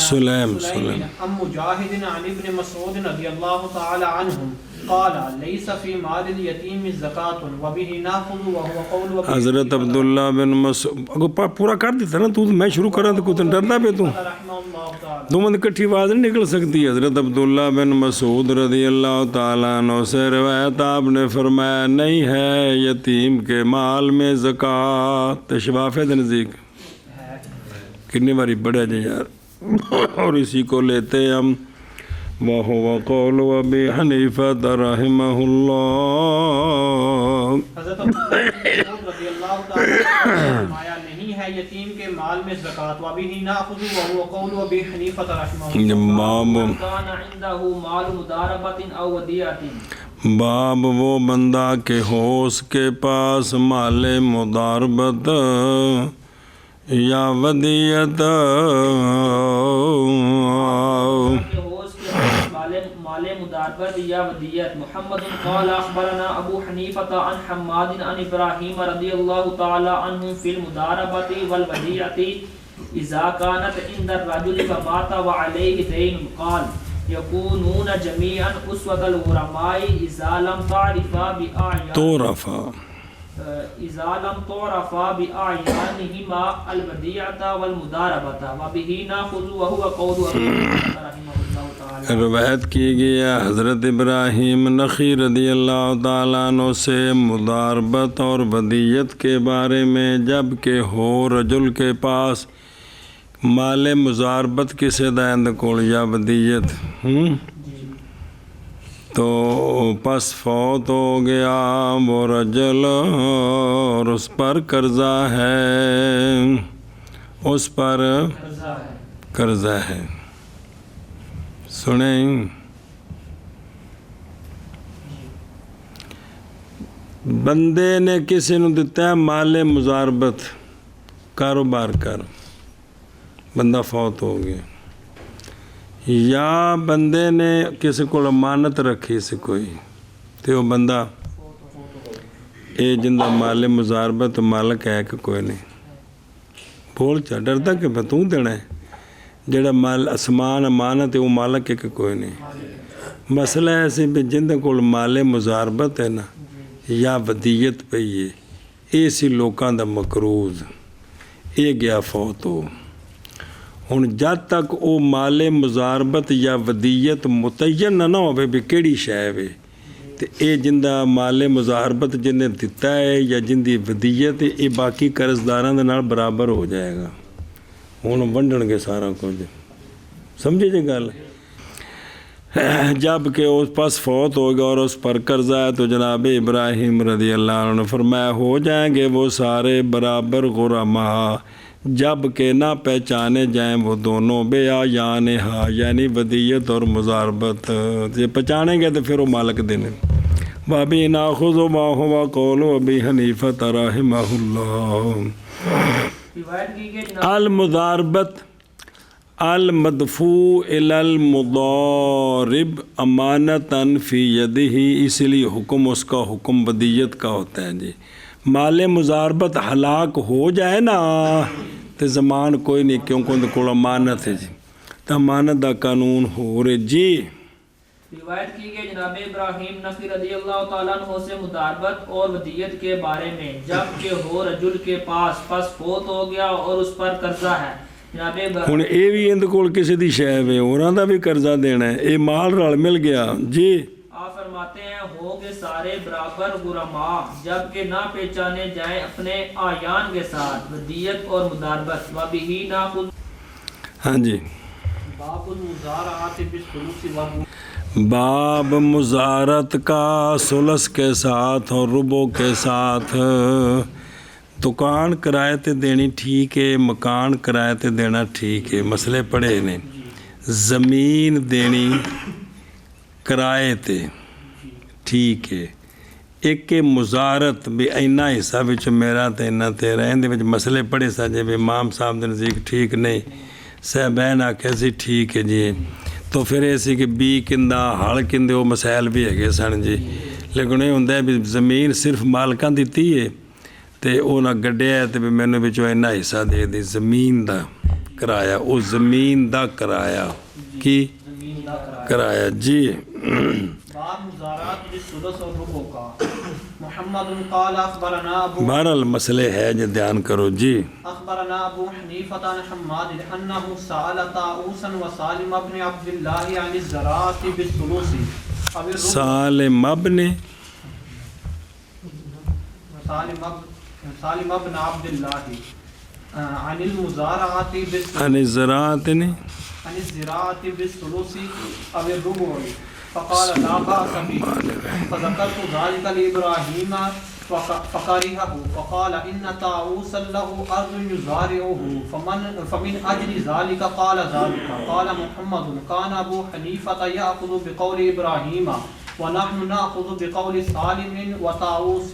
سلیم عن مجاہد عن ابن مسعود رضی اللہ تعالی عنہ قال لیس فی مال الیتیم زکاة وبه ناخذ وهو قول ابی حضرت عبداللہ بن مسعود اگر پورا کر دیتا نا تو میں شروع کر رہا تو کوئی ڈرنا پہ تو رحمہ اللہ تعالی. دو مند کٹھی آواز نہیں نکل سکتی. حضرت عبداللہ بن مسعود رضی اللہ تعالیٰ عنہ سے روایت آپ نے فرمایا نہیں ہے یتیم کے مال میں زکوٰۃ. شفاف نزدیک کتنی باری پڑھا جائے یار، اور اسی کو لیتے ہم. وَهُوَ قَوْلُ أَبِي حَنِیفَةَ رَحِمَهُ اللَّهُ. حضرت عمر رضی اللہ تعالی عنہ فرمایا نہیں ہے یتیم کے مال میں زکوٰۃ. وَبِهِ نَأْخُذُ وَهُوَ قَوْلُ أَبِي حنیفَةَ رحمہ اللہ. كان عنده مال مداربة او ودیعة. باب وہ بندہ کہ ہو اس کے پاس مال مداربت یا ودیعت، مال مداربت یا ودیعت. محمد قال اخبرنا ابو حنیفة عن حماد عن ابراہیم رضی اللہ تعالی عنہ فی المداربت والودیعت اذا كانت عند الرجل فمات وعليه دین قال یکونون جمیعا اسوة الغرماء اذا لم تعرفا اذا لم تعرفا بأعیانہما الودیعة والمداربة وبه ناخذ وهو قول ابی حنیفة رحمہ اللہ تعالی. روایت کی گئی ہے حضرت ابراہیم نخعی رضی اللہ تعالیٰ عنہ سے مداربت اور ودیعت کے بارے میں، جب کہ ہو رجل کے پاس مال مزاربت کسے دائند کول یا ودیعت تو پس فوت ہو گیا وہ رجل اور اس پر قرضہ ہے، اس پر قرضہ ہے. سنیں بندے نے کسی نے دیتا ہے مال مزاربت، کاروبار کر، بندہ فوت ہو گیا، یا بندے نے کسی کو امانت رکھی سے کوئی تو وہ بندہ اے جندہ مال مزاربت مالک ہے کہ کوئی نہیں، بول چا ڈردا کہ میں تو دینا ہے، جڑا مال اسمان امانت ہے وہ مالک ہے کہ کوئی نہیں. مسئلہ ایسے بھی جندہ کو مال مزاربت ہے نا یا ودیعت پہ یہ ایسی لوکاں دا مقروض اے گیا فوت ہو. ہن جد تک او مال مزاربت یا ودیعت متعین نہ ہوئے بھی کیڑی شے وے تے اے جندہ مال مزاربت جن نے دتا ہے یا جن دی ودیعت ہے اے باقی قرضداراں دے نال برابر ہو جائے گا. ہن ونڈن گے سارا کچھ، سمجھے جی گل. جب کہ اس پاس فوت ہو گیا اور اس پر قرضہ ہے تو جناب ابراہیم رضی اللہ عنہ نے فرمایا ہو جائیں گے وہ سارے برابر غرما جب کہ نہ پہچانے جائیں وہ دونوں بے آیانہا یعنی ودیعت اور مزاربت. یہ پہچانیں گے تو پھر وہ مالک دینے. وَبِهِ نَأْخُذُ مَا هُوَ قَوْلُ أَبِي حَنِیفَةَ رَحِمَهُ اللَّهُ. المداربت المدفوع الی المضارب امانتاً فی یدہ، اس لیے حکم اس کا حکم ودیت کا ہوتا ہے جی. مال مضاربت ہلاک ہو جائے نا تو زمان کوئی نہیں، کیونکہ ان کو امانت ہے جی، تو امانت دا قانون ہو رہے جی. روایت کی گئی جناب ابراہیم نخعی رضی اللہ تعالیٰ عنہ سے مداربت اور ودیت کے بارے میں، جب کہ ہو رجل کے پاس پس فوت ہو گیا اور اس پر قرضہ ہے. جناب ہوں یہ بھی اندر کول کسی دی شے ہے، انہاں دا بھی قرضہ دینا ہے، یہ مال رل مل گیا جی. آپ فرماتے ہیں ہو گے سارے برابر غرماء، جبکہ نہ پہچانے جائیں اپنے آیان کے ساتھ. ودیت اور مداربت وبہ ناخذ. ہاں جی. باب المزارعات بالثلث والربع. باب مزارت کا ثلث کے ساتھ اور ربع کے ساتھ. دکان کرائے تے دینی ٹھیک ہے، مکان کرائے تے دینا ٹھیک ہے، مسئلے پڑے نے. زمین دینی کرائے تے ٹھیک ہے، ایک مزارت بھی اینا حصہ بچ میرا تے اینا تیرا، اندے وچ مسئلے پڑے سا جی امام صاحب دے نزدیک ٹھیک نہیں، صاحبین آکھے سی ٹھیک ہے جی. تو پھر ایسی کہ بی کندہ ہڑ کندے وہ مسائل بھی ہے سن جی. لیکن یہ ہوندہ ہے بھی زمین صرف مالکاں دیتی ہے تے وہ نہ گڈیا ہے تے بھی میں نے بچو اینا حصہ دے دی. زمین دا کرایا، وہ زمین دا کرایا کی کرایا جی. باب مزارعات بالثلث والربع کا. محمد قال اخبرنا ابو بہرحال مسئلے ہے جو دھیان کرو جی. اخبرنا ابو حنیفة عن حماد انه سأل طاووسا وسالم بن عبد الله عن الزراعة بالثلث او الربع. سالم ابن سالم بن عبد الله عن المزارعة بالثلث عن الزراعت نے عن الزراعة بالثلث او الربع، فقال لا بأس به. فذكرت ذلك لإبراهيم فكرهه، فقال إن طاووسا له أرض يزارعه فمن أجل ذلك قال ذلك. قال محمد كان أبو حنيفة يأخذ بقول إبراهيم ونحن نأخذ بقول سالم وطاووس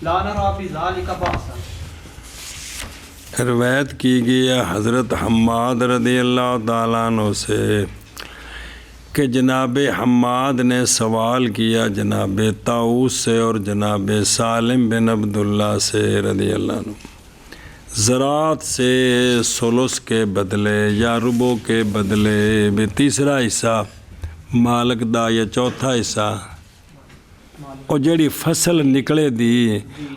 لا نرى بذلك بأسا. روایت کی گئی ہے حضرت حماد رضی اللہ تعالیٰ عنہ سے کہ جناب حماد نے سوال کیا جناب طاووس سے اور جناب سالم بن عبداللہ سے رضی اللہ عنہ، زراعت سے ثلث کے بدلے یا ربع کے بدلے بھی تیسرا حصہ مالک دا یا چوتھا حصہ، اور جڑی فصل نکلے دی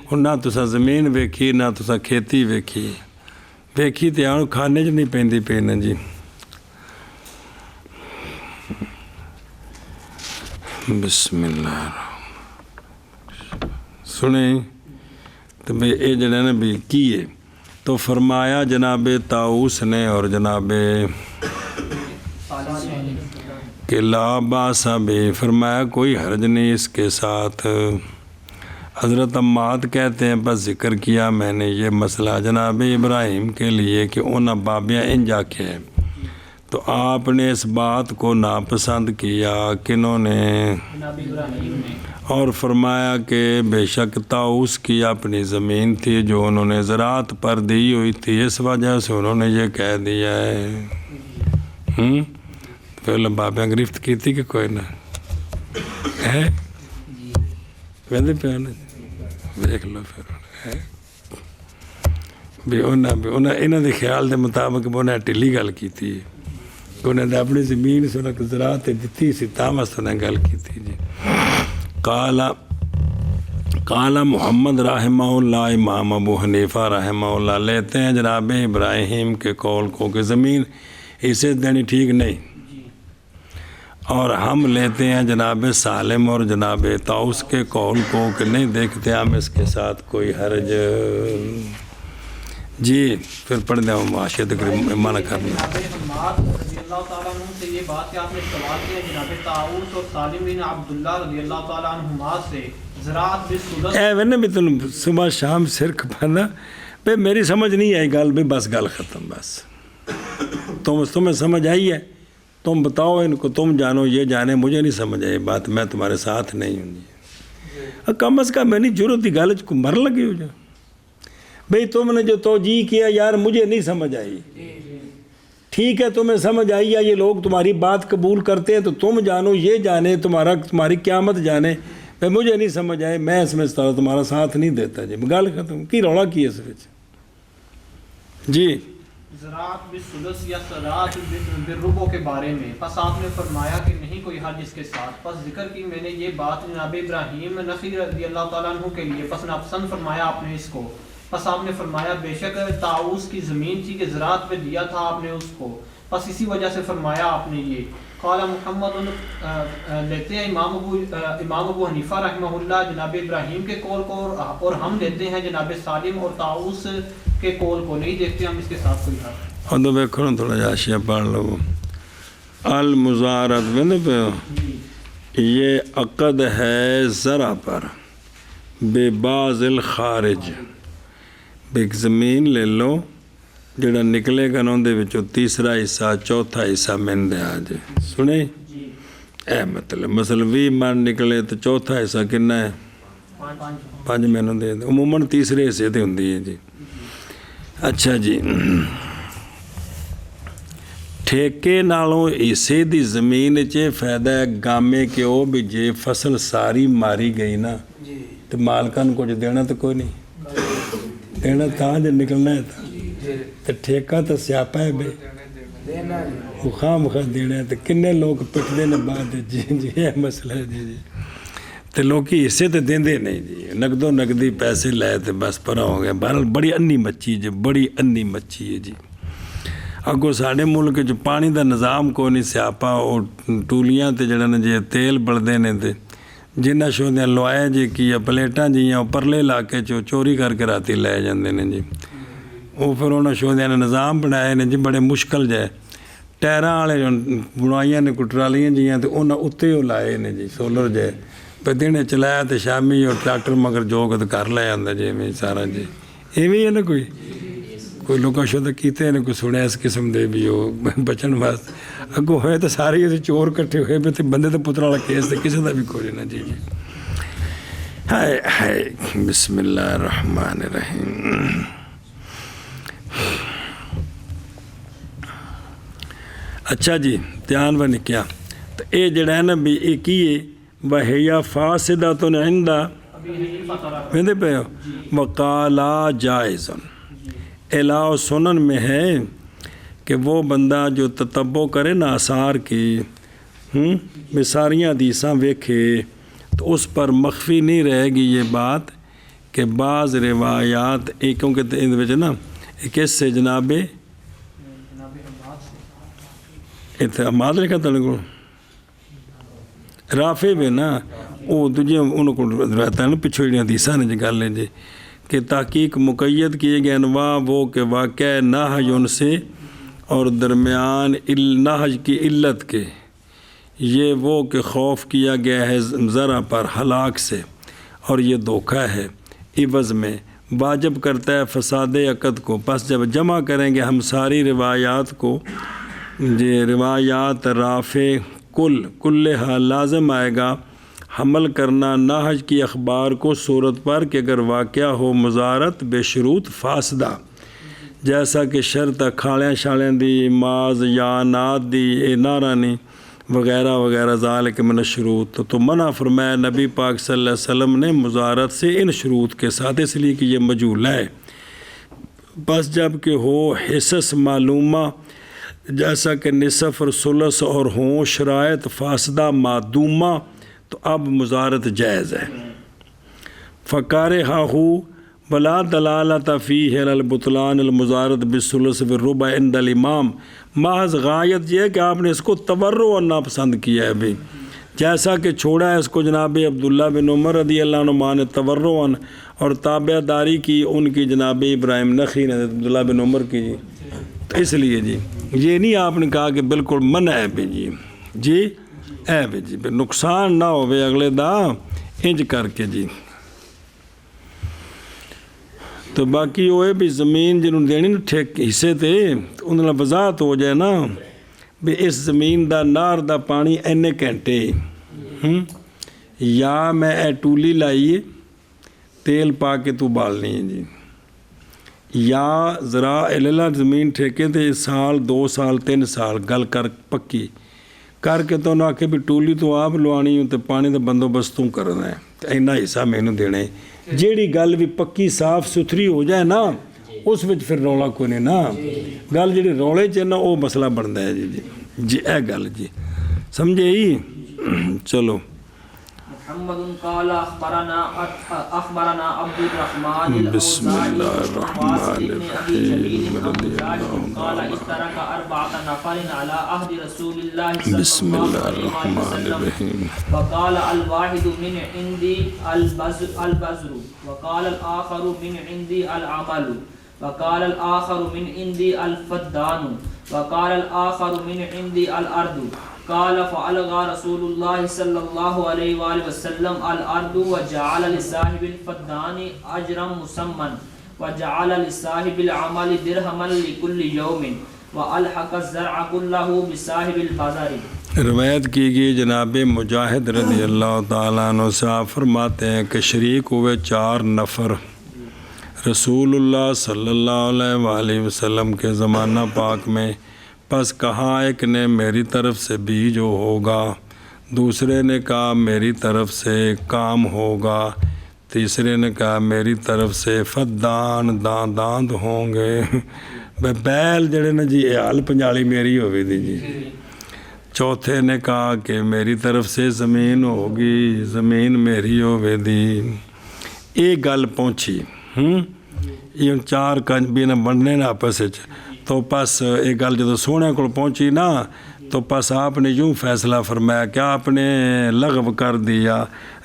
اور نہ تسا زمین ویکھی نہ تسا کھیتی ویکھی تے آن کھانے چ نہیں پیندی پینا جی. بسم اللہ سنیں تو بھئی اے جڑا نا بھی کی ہے تو فرمایا جناب طاووس نے اور جناب کہ لا باس بہ، فرمایا کوئی حرج نہیں اس کے ساتھ. حضرت حماد کہتے ہیں بس ذکر کیا میں نے یہ مسئلہ جناب ابراہیم کے لیے کہ انہاں بابیاں انجا کے ہیں، تو آپ نے اس بات کو ناپسند کیا کنہوں نے؟ جناب ابراہیم نے. اور فرمایا کہ بے شک طاووس کی اپنی زمین تھی جو انہوں نے زراعت پر دی ہوئی تھی، اس وجہ سے انہوں نے یہ کہہ دیا ہے. پہلے بابیاں گرفت کی تھی کہ کوئی نہ ہے کہتے پہ دیکھ لو پھر بھی انہوں نے خیال دے مطابق انہیں ٹلی گل کی تھی، انہیں اپنی زمین سے انہیں زراعت دیتی سی تامس انہیں گل کی تھی جی. قال محمد رحمہ اللہ، امام ابو حنیفہ رحمہ اللہ لیتے ہیں جناب ابراہیم کے قول کو کہ زمین اسے دینی ٹھیک نہیں، اور ہم لیتے ہیں جناب سالم اور جناب طاووس کے قول کو کہ نہیں دیکھتے ہم اس کے ساتھ کوئی حرج جی. پھر پڑھ دیں معاشرت منع کرنا. جناب حماد رضی اللہ تعالیٰ عنہ سے یہ بات کہ آپ نے سوال کیا جناب طاووس اور سالم بن عبداللہ رضی اللہ تعالیٰ عنہما سے زراعت بالثلث. اے وینے بھی تم صبح شام سر کھپانا بھئی میری سمجھ نہیں آئی گل بھی بس گل ختم. بس تمہیں سمجھ آئی ہے تم بتاؤ ان کو، تم جانو یہ جانے، مجھے نہیں سمجھ آئی بات، میں تمہارے ساتھ نہیں ہوں. کم از کم میں نہیں ضرورت تھی گالج کو مر لگی ہو جا بھئی تم نے جو توجیہ کیا یار مجھے نہیں سمجھ آئی، ٹھیک ہے تمہیں سمجھ آئی یا یہ لوگ تمہاری بات قبول کرتے ہیں تو تم جانو، یہ جانے تمہاری قیامت جانے، بھائی مجھے نہیں سمجھ آئے، میں اس میں تمہارا ساتھ نہیں دیتا جی، گل ختم کی رولا کی اس وچ جی۔ زراعت بالثلث یا زراعت بالربع کے بارے میں، پس آپ نے فرمایا کہ نہیں کوئی حرج اس کے ساتھ، پس ذکر کی میں نے یہ بات جناب ابراہیم نخعی رضی اللہ تعالیٰ عنہ کے لیے، پس ناپسند فرمایا آپ نے اس کو، پس آپ نے فرمایا بے شک طاؤس کی زمین تھی کہ زراعت پہ دیا تھا آپ نے اس کو، پس اسی وجہ سے فرمایا آپ نے یہ۔ قال محمد لیتے ہیں امام ابو حنیفہ رحمہ اللہ جناب ابراہیم کے قول کو، اور ہم لیتے ہیں جناب سالم اور طاؤس کے قول کو، نہیں دیکھتے ہم اس کے ساتھ کوئی حرج۔ اور تو دیکھو نا تھوڑا جا اشیاء پڑھ لو، المزارت میں پہ یہ عقد ہے زرع پر بے باز الخارج، ایک زمین لے لو جڑا نکلے گا نا اندے وچوں تیسرا حصہ چوتھا حصہ من دے آ جے، سنے اے مطلب مثلا 20 من نکلے تو چوتھا حصہ کنا ہے 5 من دے، عموماً تیسرے حصے تے ہوندی ہے جی۔ اچھا جی، ٹھیکے نالوں حصے دی زمین چ فائدہ ہے گامے کہ وہ بھی جے فصل ساری ماری گئی نا تو مالکان کچھ دینا تو کوئی نہیں دینا، تھا جو نکلنا ہے تھا تو ٹھیکہ تو سیاپا ہے بے وہ خواہ مخواہ دینا ہے، تو کنے لوگ پٹ دینے بعد جی جی یہ مسئلہ ہے جی جی، تو لوگ حصے تو دیں دے نہیں جی، نقدو نقدی پیسے لائے تو بس پرا ہو گیا۔ بہرحال بڑی انی مچھی جی، بڑی انی مچھی ہے جی۔ اگو ساڑے ملک جو پانی دا نظام کو نہیں سیاپا، اور ٹولیاں تے جڑا نا جی تیل بڑھتے نے تے جنہ شودیاں لوائے جی کی پلیٹاں جی پرلے علاقے چو چوری کر کے راتی لے جاندے نے جی، وہ پھر انہوں شودیاں نے نظام بنائے نے جی بڑے مشکل جائے، ٹیراں والے بنائیاں نے کٹرالیاں جیاں تے انہاں اتنے ہو لائے نے جی سولر جائے، پہ دینے چلایا تو شامی اور ٹریکٹر مگر جو کہ کر لے آتا جی میں سارا جی، ایویں ہے نا کوئی لوگوں شدہ کیتے ہیں کوئی سنے اس قسم دے بھی ہو بچن واسطے، اگوں ہوئے تو سارے اسے چور کٹھے ہوئے پہ بندے تو پتر والا کیس تے کسی دا بھی کوئی نہ جی جی۔ ہائے ہائے بسم اللہ الرحمن الرحیم۔ اچھا جی دھیان بنے کیا تو اے جڑا ہے نا بھی اے کیے وَهِيَ فَاسِدَةٌ عِنْدَ ویندے پہ ہو وَقَالَا جَائِزٌ، علاوہ سنن میں ہے کہ وہ بندہ جو تتبع کرے نا آثار کی ساریاں حدیثاں ویکھے تو اس پر مخفی نہیں رہے گی یہ بات کہ بعض روایات کیونکہ ان وجہ نا کس سے جناب حماد لکھا تھا کو رافع بھی نا وہ دجھے انہوں کو روایت ہے نا پچھو جڑی حدیثاں نے گل لیں جی کہ تحقیق مقید کیے گئے انواع وہ کہ واقع نہج ان سے اور درمیان نہج کی علت کے، یہ وہ کہ خوف کیا گیا ہے ذرا پر ہلاک سے اور یہ دھوکہ ہے، عوض میں واجب کرتا ہے فساد عقد کو۔ پس جب جمع کریں گے ہم ساری روایات کو، یہ روایات رافع کلہا لازم آئے گا حمل کرنا نہج کی اخبار کو صورت پر کہ اگر واقعہ ہو مزارت بے شروط فاسدہ، جیسا کہ شرط کھالیاں شالیاں دی ماز یا نات دی اے نارانی وغیرہ وغیرہ ذالک من الشروط، تو منع فرمایا نبی پاک صلی اللہ علیہ وسلم نے مزارت سے ان شروط کے ساتھ، اس لیے کہ یہ مجہول ہے۔ بس جب کہ ہو حصص معلومہ جیسا کہ نصف اور ثلث اور ہوں شرائط فاسدہ معدومہ، تو اب مزارت جائز ہے۔ فَقَارِحَهُ وَلَا دَلَالَةَ فِيهِ عَلَى الْبُطْلَانِ الْمُزَارَةِ بِالثُّلُثِ وَالرُّبَعِ عِنْدَ الْإِمَامِ، محض غایت یہ ہے کہ آپ نے اس کو تورع ناپسند کیا ہے بھی، جیسا کہ چھوڑا ہے اس کو جناب عبداللہ بن عمر رضی اللہ عنہ نے تورعاً، اور تابع داری کی ان کی جناب ابراہیم نخعی نے عبداللہ بن عمر کی جی، تو اس لیے جی یہ نہیں آپ نے کہا کہ بالکل منع ہے بھی جی جی اے بھی جی نقصان نہ ہوئے اگلے دا انج کر کے جی۔ تو باقی ہوئے بھی زمین جنہوں دینی نا ٹھیک حصے تے انہوں نے وضاحت ہو جائے نا بھی اس زمین دا نار دا پانی اینے گھنٹے یا میں اے ٹولی لائیے تیل پا کے تو بالنی ہے جی، ਜਾਂ ਜ਼ਰਾ ਇਲਲਾ ਜ਼ਮੀਨ ਠੇਕੇ ਤੇ ਸਾਲ 2 ਸਾਲ 3 ਸਾਲ ਗੱਲ ਕਰ ਪੱਕੀ ਕਰਕੇ ਤਾਂ ਉਹਨੂੰ ਆਖੇ ਵੀ ਟੂਲੀ ਤੋਂ ਆਪ ਲਵਾਉਣੀ ਤੇ ਪਾਣੀ ਦਾ ਬੰਦੋਬਸਤ ਤੂੰ ਕਰਨਾ ਹੈ ਤੇ ਇੰਨਾ ਹਿੱਸਾ ਮੈਨੂੰ ਦੇਣਾ ਹੈ। ਜਿਹੜੀ ਗੱਲ ਵੀ ਪੱਕੀ ਸਾਫ਼ ਸੁਥਰੀ ਹੋ ਜਾਏ ਨਾ ਉਸ ਵਿੱਚ ਫਿਰ ਰੌਲਾ ਕੋਈ ਨਹੀਂ ਨਾ। ਗੱਲ ਜਿਹੜੀ ਰੌਲੇ 'ਚ ਨਾ ਉਹ ਮਸਲਾ ਬਣਦਾ ਹੈ ਜੀ ਇਹ ਗੱਲ ਜੀ ਸਮਝੇ ਜੀ। ਚਲੋ محمد قال أخبرنا عبد الرحمن بسم الله الرحمن الرحيم قال اشترك 4 نفر على عهد رسول الله صلى بسم الله الله عليه الرحمن وسلم الرحيم وقال الواحد من عندي البزر وقال الآخر من عندي العمل وقال الآخر من عندي الفدان وقال الآخر من عندي الأرض قال فألغى رسول الله صلى الله عليه وآله وسلم الأرض وجعل لصاحب الفدان أجرا مسمى وجعل لصاحب العمل درهما لكل يوم وألحق الزرع كله بصاحب البذر۔ روایت کی گئی جناب مجاہد رضی اللہ تعالیٰ عنہ سے آپ فرماتے ہیں کہ شریک ہوئے 4 نفر رسول اللہ صلی اللہ علیہ وآلہ وسلم کے زمانہ پاک میں، پس کہا ایک نے میری طرف سے بیج ہوگا، دوسرے نے کہا میری طرف سے کام ہوگا، تیسرے نے کہا میری طرف سے فدان داند ہوں گے۔ بیل جڑے نا جی ہل پنجالی میری ہوگی دی جی۔ چوتھے نے کہا کہ میری طرف سے زمین ہوگی، زمین میری ہوگی دی۔ یہ گل پہنچی یہ 4 کنج بھی نہ بننے نا آپس تو پس یہ گل جدو سونے کو پہنچی نا تو پس آپ نے یوں فیصلہ فرمایا کہ آپ نے لغو کر دیا،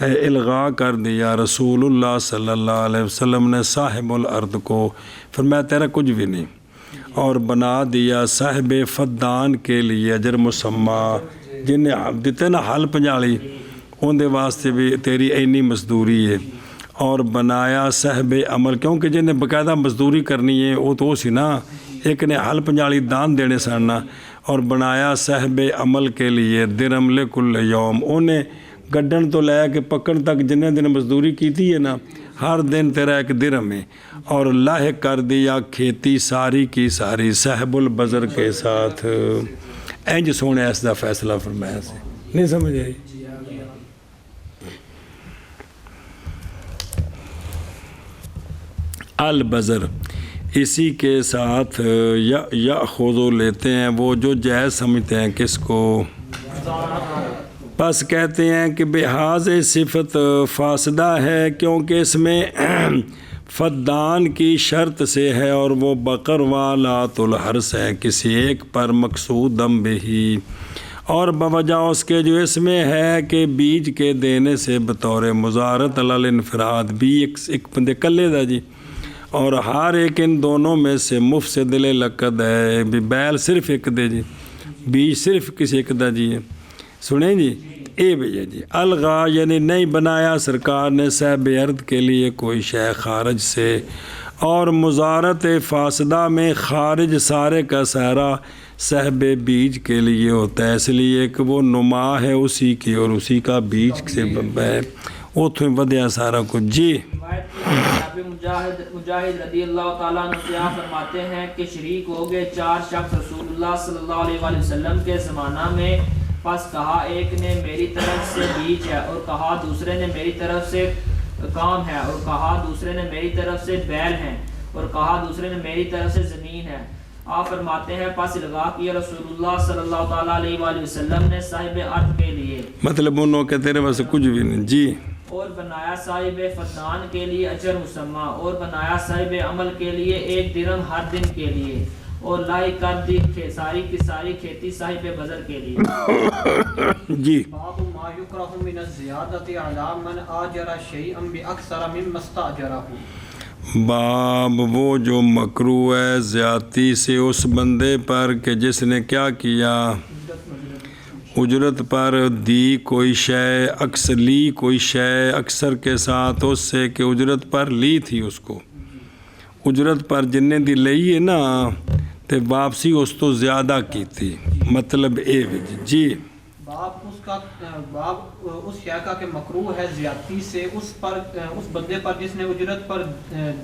الغاء کر دیا رسول اللہ صلی اللہ علیہ وسلم نے صاحب الارض کو، فرمایا تیرا کچھ بھی نہیں، اور بنا دیا صاحب فدان کے لیے اجر مسمہ، جنہیں دیتے نا حل پنجالی ان دے واسطے بھی تیری اینی مزدوری ہے، اور بنایا صاحب عمل، کیونکہ جنہیں باقاعدہ مزدوری کرنی ہے وہ تو سی نا، ایک نے حل پنجالی دان دینے سننا، اور بنایا صاحب عمل کے لیے درہم لکل یوم، انہیں گڈن تو لے کے پکڑ تک جنہیں دن مزدوری کی تھی ہے نا ہر دن تیرا ایک درہم ہے، اور لاحق کر دیا کھیتی ساری کی ساری صاحب البذر کے ساتھ۔ اینج سونے اس دا فیصلہ فرمایا سے نہیں سمجھ آئی؟ البذر اسی کے ساتھ یا خودو لیتے ہیں وہ جو جائز سمجھتے ہیں کس کو، بس کہتے ہیں کہ بحاظ صفت فاسدہ ہے کیونکہ اس میں فدان کی شرط سے ہے، اور وہ بقر والات الحرس ہے کسی ایک پر مقصود دم بہی، اور بوجہ اس کے جو اس میں ہے کہ بیج کے دینے سے بطور مزارت علی انفراد بھی ایک بندے کلے دا جی، اور ہر ایک ان دونوں میں سے مفسد لقد ہے، بیل صرف ایک دے جی، بیج صرف کسی ایک دا جی ہے۔ سنیں جی اے بھیا جی الغا یعنی نہیں بنایا سرکار نے صاحب ارض کے لیے کوئی شے خارج سے، اور مزارت فاسدہ میں خارج سارے کا سارا صاحب بیج کے لیے ہوتا ہے، اس لیے کہ وہ نما ہے اسی کی اور اسی کا بیج سے ہے اتوں ودیا سارا کچھ جی۔ مجاہد رضی اللہ تعالیٰ عنہ سے آپ فرماتے ہیں کہ شریک ہو گئے 4 شخص رسول اللہ صلی اللہ علیہ وسلم کے زمانہ میں، پس کہا ایک نے میری طرف سے بیج ہے، اور کہا دوسرے نے میری طرف سے کام ہے، اور کہا دوسرے نے میری طرف سے بیل ہیں، اور کہا دوسرے نے میری طرف سے زمین ہے۔ آپ فرماتے ہیں پس الغا کیا رسول اللہ صلی اللہ تعالیٰ علیہ وسلم نے صاحب ارض کے لیے، مطلب انہوں کے تیرے واسطے کچھ بھی نہیں جی، اور بنایا صاحب فدان کے لیے اجر مسمہ، اور بنایا صاحب عمل کے لیے 1 درہم ہر دن کے لیے، اور لائی کر دی ساری کی ساری کھیتی صاحب بذر کے لیے۔ جی باب ما یکرہ من الزیادۃ علی من آجر شیئا باکثر مما استاجرہ، باب وہ جو مکروہ ہے زیادتی سے اس بندے پر کہ جس نے کیا کیا، اجرت پر دی کوئی شے، اکثر لی کوئی شے اکثر کے ساتھ اس سے کہ اجرت پر لی تھی، اس کو اجرت پر جنہیں دی لئی ہے نا تے واپسی اس تو زیادہ کی تھی، مطلب اے جی۔ باب اس کا کا باب اس شے کا کہ مکروہ ہے زیادتی سے اس بندے پر جس نے اجرت پر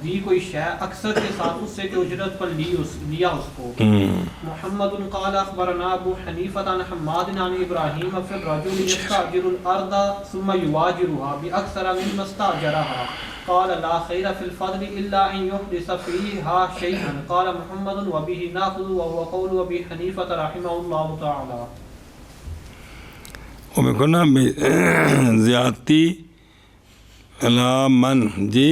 دی کوئی شے اکثر کے ساتھ اس سے کہ اجرت پر لیا اس کو. محمد قال اخبرنا ابو حنیفہ عن حماد عن ابراہیم فی الرجل یستاجر الارض ثم یواجرها باکثر مما استاجرها قال لا خیر فی الفضل الا ان يحدث فیها شیئا. قال محمد وبه ناخذ وهو قول ابی حنیفہ رحمہ اللہ تعالی. وہ دیکھو نا زیادتی علی من جی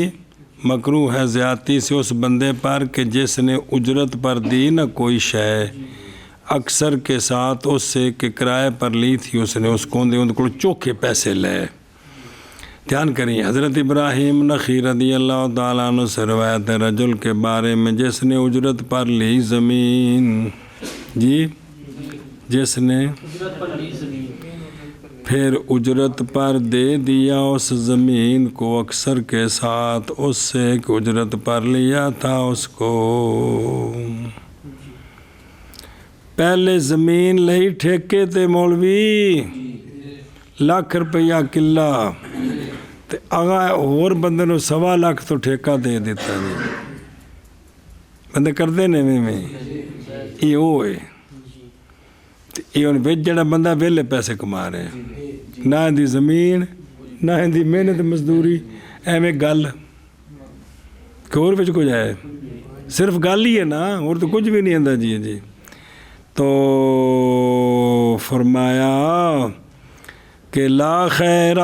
مکروہ ہے زیادتی سے اس بندے پر کہ جس نے اجرت پر دی نہ کوئی شے اکثر کے ساتھ اس سے کہ کرائے پر لی تھی اس نے اس کو ان کو چوکھے پیسے لے. دھیان کریں حضرت ابراہیم نخعی رضی اللہ تعالیٰ عنہ سے روایت ہے رجل کے بارے میں جس نے اجرت پر لی زمین جی جس نے اجرت پر لی زمین پھر اجرت پر دے دیا اس زمین کو اکثر کے ساتھ اس سے کہ اجرت پر لیا تھا اس کو. پہلے زمین لئی ٹھیکے تے مولوی لاکھ روپیہ کلا تے اگا اور بندے نو 1.25 لاکھ تو ٹھیکہ دے دیتا جی. بندے کردے نے میں یہ وہ ہے یہ ہوں بچ جڑا بندہ ویلے پیسے کما رہے ہیں نہ دی زمین نہ دی محنت مزدوری ایویں گل کہ اور بچ کچھ ہے صرف گل ہی ہے نا اور تو کچھ بھی نہیں آتا جی. جی تو فرمایا کہ لا خیر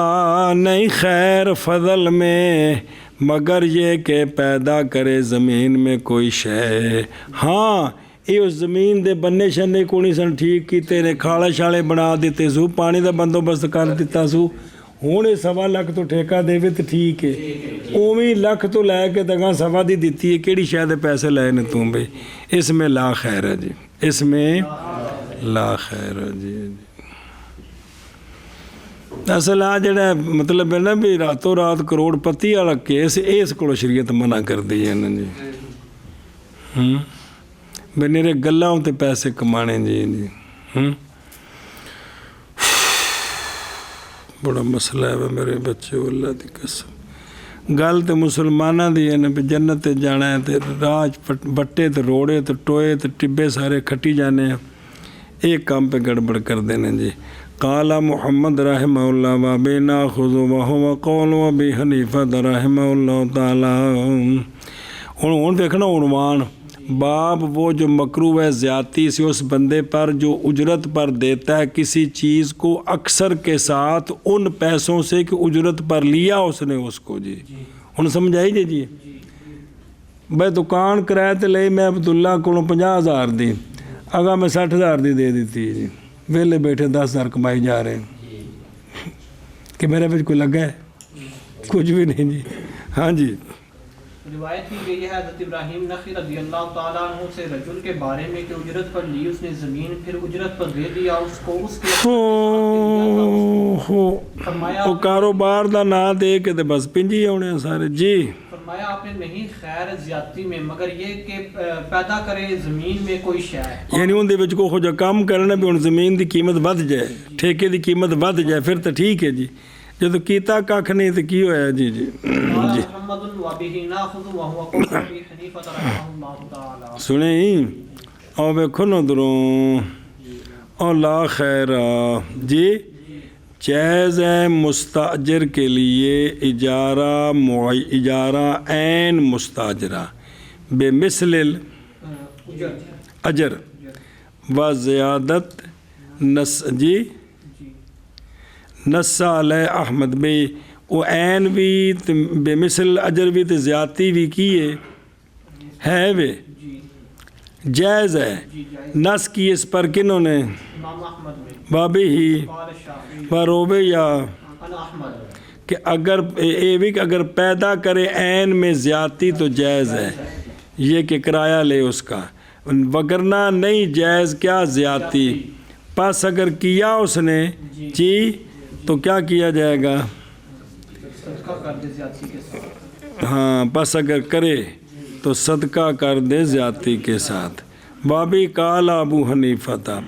نہیں خیر فضل میں مگر یہ کہ پیدا کرے زمین میں کوئی شے. ہاں یہ اس زمین دے بننے شنے کو نہیں سن ٹھیک کیتے نے کھالے شالے بنا دیتے سو پانی دا بندوبست کر دیتا سو ہوں 1.25 لاکھ تو ٹھیکہ دے تو ٹھیک ہے اویں لاکھ تو لے کے تگاں 1.25 دی دیتی ہے کیڑی شاید پیسے لے نے تم بھائی اس میں لا خیر ہے جی اس میں لا خیر ہے جی. اصل آ جڑا مطلب ہے نا بھی راتوں رات کروڑ پتی والا کیس اس کو شریعت منع کر دی ہے نا جی. بے میرے گلاں تے پیسے کمانے جی جی بڑا مسئلہ ہے میرے بچے اللہ دی قسم. گل تے مسلماناں دی ہے نا بھی جنت تے جانا ہے تے راج بٹے تے روڑے تے ٹوئے تے ٹبے سارے کھٹی جانے ہیں ایک کام پہ گڑبڑ کر دینے جی. قال محمد رحمہ اللہ وابی ناخذ وہو قول ابی حنیفہ رحمہ اللہ تعالی. ہوں دیکھنا عنوان باب وہ جو مکروہ ہے زیادتی سے اس بندے پر جو اجرت پر دیتا ہے کسی چیز کو اکثر کے ساتھ ان پیسوں سے کہ اجرت پر لیا اس نے اس کو جی. ہوں سمجھائی جی جی بھائی دکان کرایہ تے لئی میں عبداللہ کو 50,000 دی اگا میں 60,000 دی دے دیتی جی ویلے بیٹھے 10,000 کمائی جا رہے ہیں کہ میرے بچ کوئی لگا ہے کچھ بھی نہیں جی. ہاں جی روایت کی گئی ہے حضرت ابراہیم نخعی رضی اللہ تعالیٰ عنہ سے رجل کے بارے میں کہ اجرت پر لی اس نے زمین پھر اجرت پر دے دیا اس کو اس کے فرمایا وہ کاروبار دا نا دے کے تے بس پنجی ہونے سارے جی. فرمایا آپ نے نہیں خیر زیادتی میں مگر یہ کہ پیدا کرے زمین میں کوئی شے یعنی ان دے وچ کو جو کام کرنا بھی ان زمین دی قیمت ود جائے ٹھیکے دی قیمت ود جائے پھر تو ٹھیک ہے جی. جدو کیتا کھ نہیں تو کی ہویا جی جی جی سنیں اور ویکھو نا دروں اور لا خیر جی جائز ہے مستاجر کے لیے اجارہ عین مستاجرہ بے مثل اجر و زیادت نس جی نسا علیہ احمد بھائی وہ عین بھی بے مثل اجر بھی تو زیادتی بھی کیے ہے وے جائز ہے. نس کی اس پر کنہوں نے بابی ہی بروبے یا کہ اگر پیدا کرے عین میں زیادتی تو جائز ہے یہ کہ کرایہ لے اس کا وگرنہ نہیں جائز کیا زیادتی. پس اگر کیا اس نے جی تو کیا کیا جائے گا ہاں پس اگر کرے تو صدقہ کر دے زیادتی کے ساتھ. بابی قال ابو حنیفہ تھا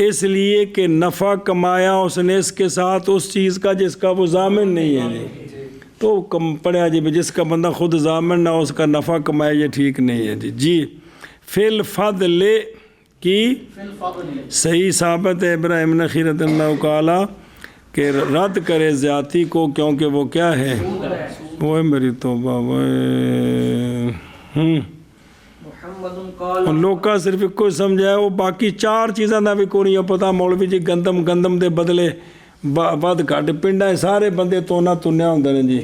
اس لیے کہ نفع کمایا اس نے اس کے ساتھ اس چیز کا جس کا وہ ضامن نہیں ہے جی، تو کم پڑھا جی جس کا بندہ خود ضامن نہ ہو اس کا نفع کمائے یہ ٹھیک نہیں ہے جی فی الفضل کی صحیح ثابت ہے ابراہیم نخعی رضی اللہ تعالی کہ رد کرے زیادتی کو، کیونکہ وہ کیا ہے، وہ ہے میری توبہ لوکا صرف ایک کو سمجھایا، وہ باقی چار چیزاں دا بھی کوئی نہیں پتا مولوی جی گندم دے بدلے ود گھٹ پنڈا سارے بندے تونا تنیا ہوندے نے جی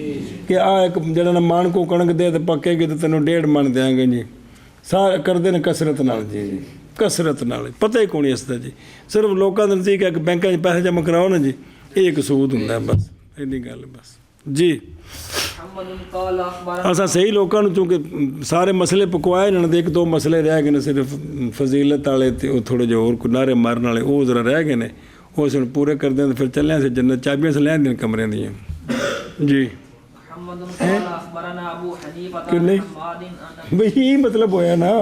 کہ آ ایک جڑا نا من کو کنک دے تے پکے گی تے تینوں 1.5 من دیاں گے جی، سارے کردے نے کثرت نال جی کثرت نال، پتہ ہی کوئی نہیں اس دا جی، صرف لوکاں دا نزدیک ہے کہ بینکاں 'چ پیسے جمع کراؤ نا جی ایک سود ہوندا ہے بس، اینی گل بس جی۔ اساں صحیح لوکاں نوں چونکہ سارے مسئلے پکوائے انہاں دے، ایک دو مسئلے رہ گئے نے صرف فضیلت والے تے تھوڑے جو اور کنارے مارن والے وہ ذرا رہ گئے نے، وہ اس پورے کر دیں تو پھر چلے سے جنت چابیاں سے لین دیں کمرے دیاں جی۔ کہ نہیں بھئی یہی مطلب ہویا نا،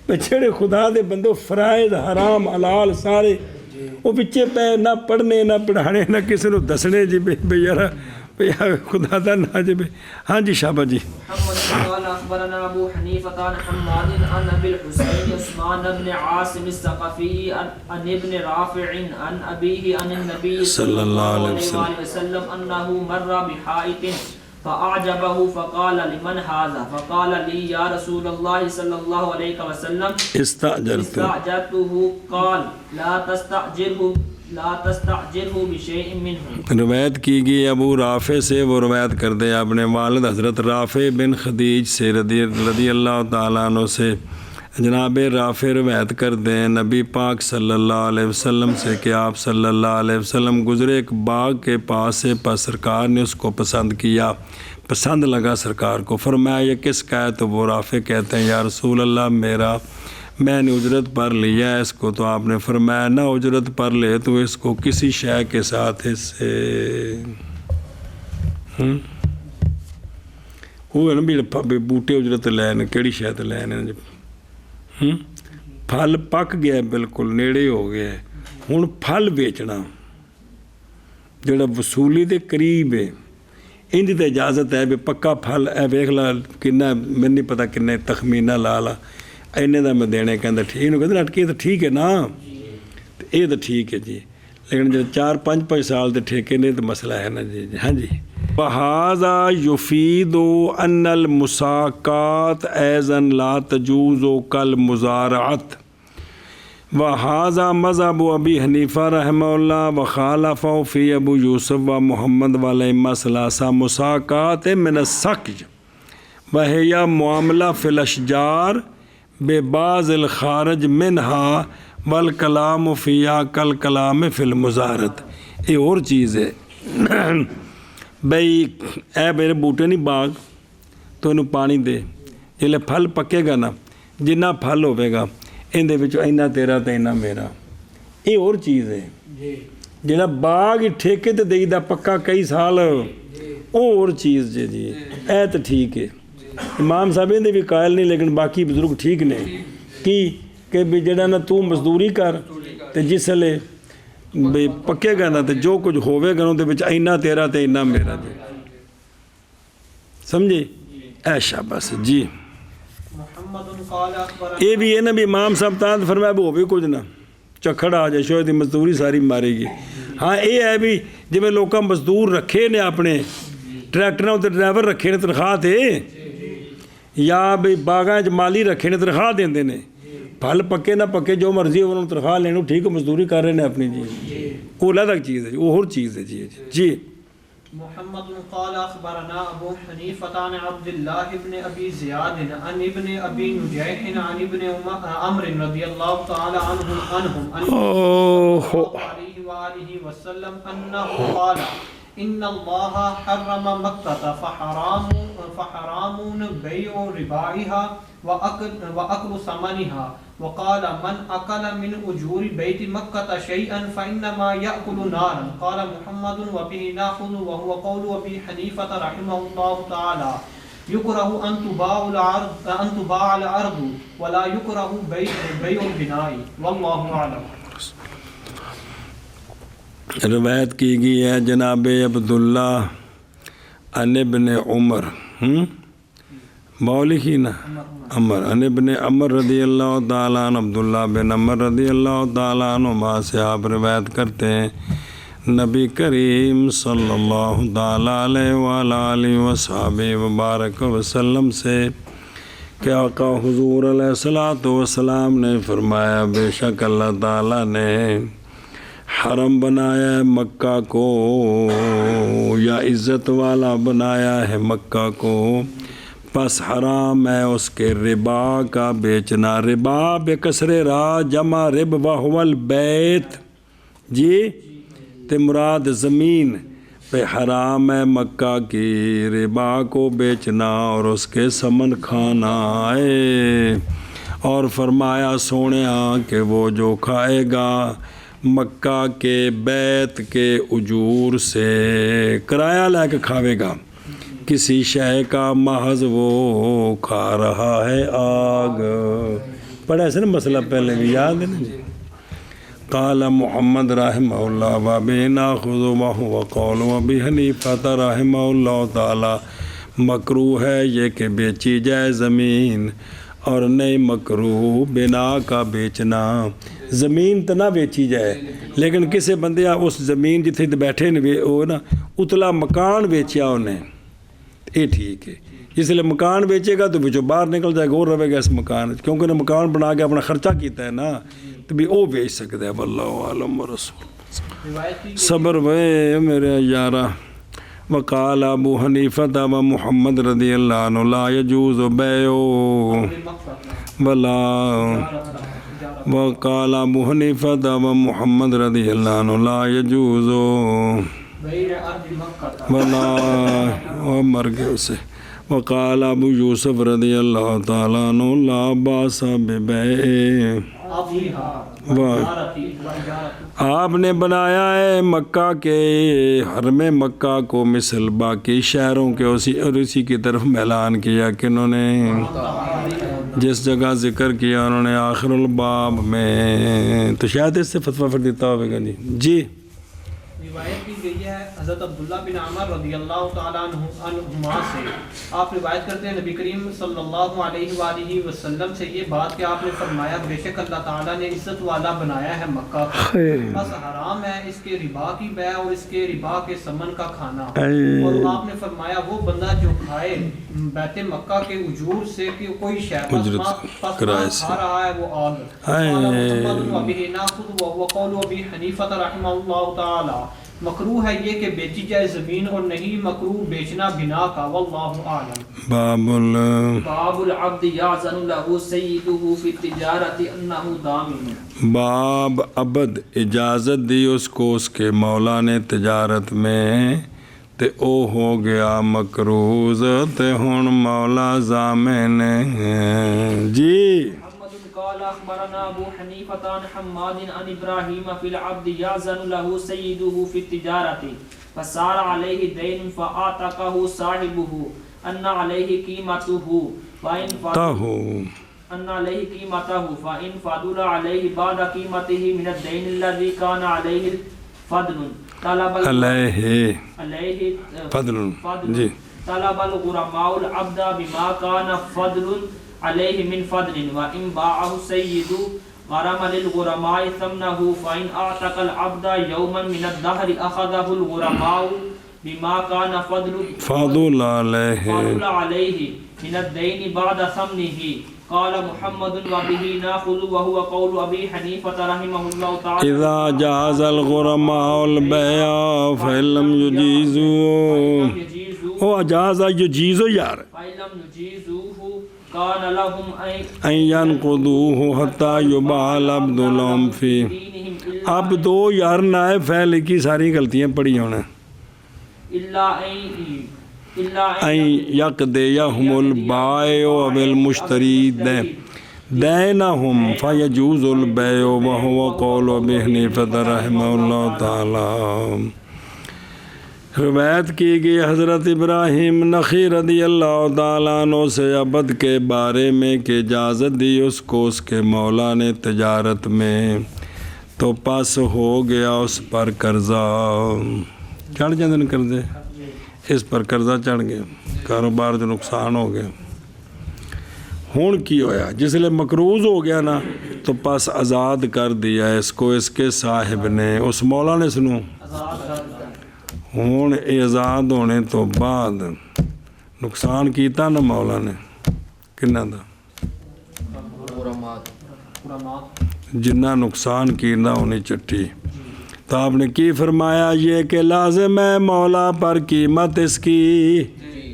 پچھڑے خدا دے بندو فرائض حرام حلال سارے وہ پچھے پہ نہ پڑھنے نہ پڑھانے نہ کسی نو دسنے جی بے یارا خدا دا نہ جی ہاں جی شابہ جی۔ قال اخبرنا ابو حنیفہ عن حماد عن ابي الحسين عثمان بن عاصم الثقفي عن ابن رافع عن ابيه عن النبي صلى الله عليه وسلم انه مر بحائط فاعجبه فقال لمن هذا فقال لي يا رسول الله صلى الله عليه وسلم استأجرته قال لا تستعجره بشيء منه۔ روایت کی گئی ابو رافع سے، وہ روایت کر دے اپنے والد حضرت رافع بن خدیج سے رضی اللہ تعالیٰ عنہ سے، جناب رافع روایت کر دیں نبی پاک صلی اللہ علیہ وسلم سے کہ آپ صلی اللہ علیہ وسلم گزرے ایک باغ کے پاس سے، پس سرکار نے اس کو پسند کیا، پسند لگا سرکار کو، فرمایا یہ کس کا ہے؟ تو وہ رافع کہتے ہیں یا رسول اللہ میں نے اجرت پر لیا ہے اس کو، تو آپ نے فرمایا نہ اجرت پر لے تو اس کو کسی شے کے ساتھ اس سے وہ ہے نا بھی بوٹے اجرت لین کیڑی شے تے لین جی، پھل پک گیا بالکل نیڑے ہو گیا ہن پھل بیچنا جڑا وصولی دے قریب ہے اندی تے اجازت ہے بھی پکا پھل اے ویکھ لا کنا میں نہیں پتہ کنے تخمینہ لا اینے دا میں دینے کہندا ٹھیک انہوں کہتے اٹکی تو ٹھیک ہے نا، یہ تو ٹھیک ہے جی، لیکن جو 4-5 سال دے ٹھیکے نے تو مسئلہ ہے نا جی ہاں جی۔ وَهَذَا يُفِيدُ أَنَّ الْمُسَاقَاتَ أَيْضًا لَا تَجُوزُ كَالْمُزَارَعَةِ وَهَذَا مذهب أبي حنیفہ رحمہ اللہ وخالفہ فی ابو یوسف و محمد والائمہ ثلاثہ مساقات من السقج وهي معاملہ فی الاشجار ببعض الخارج منها والکلام فیہا کالکلام فی المزارت۔ یہ اور چیز ہے بھئی اے میرے بوٹے نہیں باغ تو انہوں پانی دے، جلے پھل پکے گا نا جنہ پھل ہوئے گا اندے وچ اینا تیرا تے اینا میرا، یہ اور چیز ہے جنہ باغ ٹھیکے تے دئی دا پکا کئی سال اور چیز جی اے تو ٹھیک ہے۔ امام صاحب اندے بھی قائل نہیں لیکن باقی بزرگ ٹھیک نے کی کہ بھی جڑا نا تو مزدوری کر تے جس لے بھی پکے گا نا تے جو کچھ ہوئے گا نا تے وچ اینا تیرا تے اینا میرا جی، سمجھے اے شاباش جی۔ یہ بھی ہے نا بھی امام صاحب تاں فرمایا بھی ہوئے کچھ نہ چکھڑ آ جائے شاید مزدوری ساری مارے گی۔ ہاں یہ ہے بھی جی میں لوکاں مزدور رکھے نے اپنے ٹریکٹراں تے ڈرائیور رکھے نے تنخواہ تے یا بھی باغاں چ مالی رکھے نے تنخواہ دیندے نے، پھل پکے نہ پکے جو مرضی ہو انہوں تنخواہ لینو ٹھیک مزدوری کر رہے ہیں اپنی جی، وہ الگ چیز ہے جی، وہ اور چیز ہے جی جی۔ محمد قال اخبرنا ابو حنیفہ عن عبد اللہ ابن ابی زیاد عن ابن ابی نجیح عن ابن عمر رضی اللہ تعالی عنہم علیہ وآلہ وسلم انہ قال ان اللہ حرم مکہ فحرام بیع ربائها وأكل ثمنها وقال من أكل من أجور بيت مكة شيئا فإنما يأكل نارا قال محمد وبه ناخذ وهو قول أبي حنيفة رحمه الله تعالى يكره أن تباع الأرض ولا يكره بيع البناء والله أعلم۔ روایت کی گئی ہے جناب عبداللہ ان ابن عمر مولوی ہی نا عمر ان ابن عمر رضی اللہ تعالیٰ عنہ، عبداللہ بن عمر رضی اللہ تعالیٰ عنہ سے آپ روایت کرتے ہیں نبی کریم صلی اللہ تعالیٰ علیہ وآلہ وصحبہ وبارک وسلم سے کہ آقا حضور علیہ الصلوۃ والسلام نے فرمایا بے شک اللہ تعالیٰ نے حرم بنایا ہے مکہ کو، یا عزت والا بنایا ہے مکہ کو، پس حرام ہے اس کے ربا کا بیچنا۔ ربا بکسر را جمع رب وہو البیت، جی تے مراد زمین پہ حرام ہے مکہ کی ربا کو بیچنا اور اس کے سمن کھانا ہے۔ اور فرمایا سونیا کہ وہ جو کھائے گا مکہ کے بیت کے اجور سے، کرایہ لے کے کھاوے گا کسی شے کا، محض وہ کھا رہا ہے آگ۔ پڑھا سے نا مسئلہ پہلے بھی یاد ہے نا جی۔ قال محمد رحمہ اللہ وبہ ناخذ وہو قول ابی حنیفہ رحمہ اللہ تعالی، مکروہ ہے یہ کہ بیچی جائے زمین، اور نہیں مکروہ بنا کا بیچنا۔ زمین تو نہ بیچی جائے لیکن کسی بندے اس زمین جتھے بیٹھے نے وہ نا اتلا مکان بیچیا انہیں، یہ ٹھیک ہے۔ جس لیے مکان بیچے گا تو بچوں باہر نکل جائے گا اور رہے گا اس مکان، کیونکہ انہیں مکان بنا کے اپنا خرچہ کیتا ہے نا، تو بھی وہ بیچ سکتا ہے۔ واللہ عالم رسول صبر وے میرے یارہ۔ وقال ابو حنیفہ و محمد رضی اللہ عنہ لا یجوز بیع ولا، وقال ابو حنیفہ و محمد رضی اللہ عنہ لا یجوز ولا، اور مر گئے اسے۔ وقال ابو یوسف رضی اللہ تعالیٰ عنہ لا باس ببیع، آپ نے بنایا ہے مکہ کے حرم مکہ کو مثل باقی شہروں کے، اسی کی طرف اعلان کیا کہ انہوں نے جس جگہ ذکر کیا انہوں نے آخر الباب میں، تو شاید اس سے فتویٰ پھر دیتا ہوئے گا جی۔ روایت کی گئی ہے حضرت عبداللہ بن عمر رضی اللہ تعالیٰ عنہما سے، آپ روایت کرتے ہیں نبی کریم صلی اللہ علیہ وآلہ وسلم سے یہ بات کہ آپ نے فرمایا بے شک اللہ تعالیٰ نے عزت والا بنایا ہے مکہ کو، بس حرام ہے اس کے ربا کی بیع اور اس کے ربا کے ثمن کا کھانا۔ اور آپ نے فرمایا وہ بندہ جو کھائے بیت مکہ کے اجور سے کہ کوئی شے پس کھا رہا ہے وہ آگ۔ قال محمد وبہ ناخذ وہو قول ابی حنیفہ رحمہ اللہ تعالی، مکروہ ہے یہ کہ بیچی جائے زمین اور نہیں مکروہ بیچنا بنا کا، واللہ اعلم۔ باب العبد یعزن له سیدہ فی التجارت انہ ضامن، باب عبد اجازت دی اس کو اس کے مولا نے تجارت میں تے او ہو گیا مکروز تے ہن مولا ضامن جی۔ قال اخبرنا ابو حنیفة عن حماد عن ابراہیم فی العبد یعزن له سیدہ فی التجارت فصار علیہ دین فآتقہ صاحبہ ان علیہ قیمتہ فإن فضل علیہ بعد قیمتہ من الدین الذی کان علیہ فضل طلب الغرماء العبد بما کان فضل علیہ من فضل وإن باعہ السید غرم للغرماء ثمنہ فإن اعتق العبد یوما من الدہر اخذہ الغرماء بما کان فضل علیہ من الدین بعد ثمنہ۔ قال محمد وبہ ناخذ وہو قول ابی حنیفہ رحمہ اللہ تعالی اذا جاز الغرماء البیع فإن لم یجیزوا، او اجاز یجیزو یار، فإن لم یجیزوہ کان لهم ان ینقضوہ حتی یباع العبد لهم فی۔ اب دو یار نائب فعل کی ساری غلطیاں پڑھی ہونا، ان یقضیہم البائع والمشتری دینہم فیجوز البیع وہو قول ابی حنیفہ رحمہ اللہ تعالی۔ روایت کی گئی حضرت ابراہیم نخعی رضی اللہ تعالیٰ عنہ سے عبد کے بارے میں کہ اجازت دی اس کو اس کے مولا نے تجارت میں تو پس ہو گیا اس پر قرضہ. چڑھ جاندے نے قرضے, اس پر قرضہ چڑھ گیا, کاروبار جو نقصان ہو گیا. ہوں کی ہویا جس لئے مقروض ہو گیا نا تو پس آزاد کر دیا اس کو اس کے صاحب نے, اس مولا نے سنو. ہوں یہ آزاد ہونے تو بعد نقصان کیتا نا مولا نے کنہ دا, جنہ نقصان کینا ہونی چٹی. تو آپ نے کی فرمایا یہ کہ لازم ہے مولا پر قیمت اس کی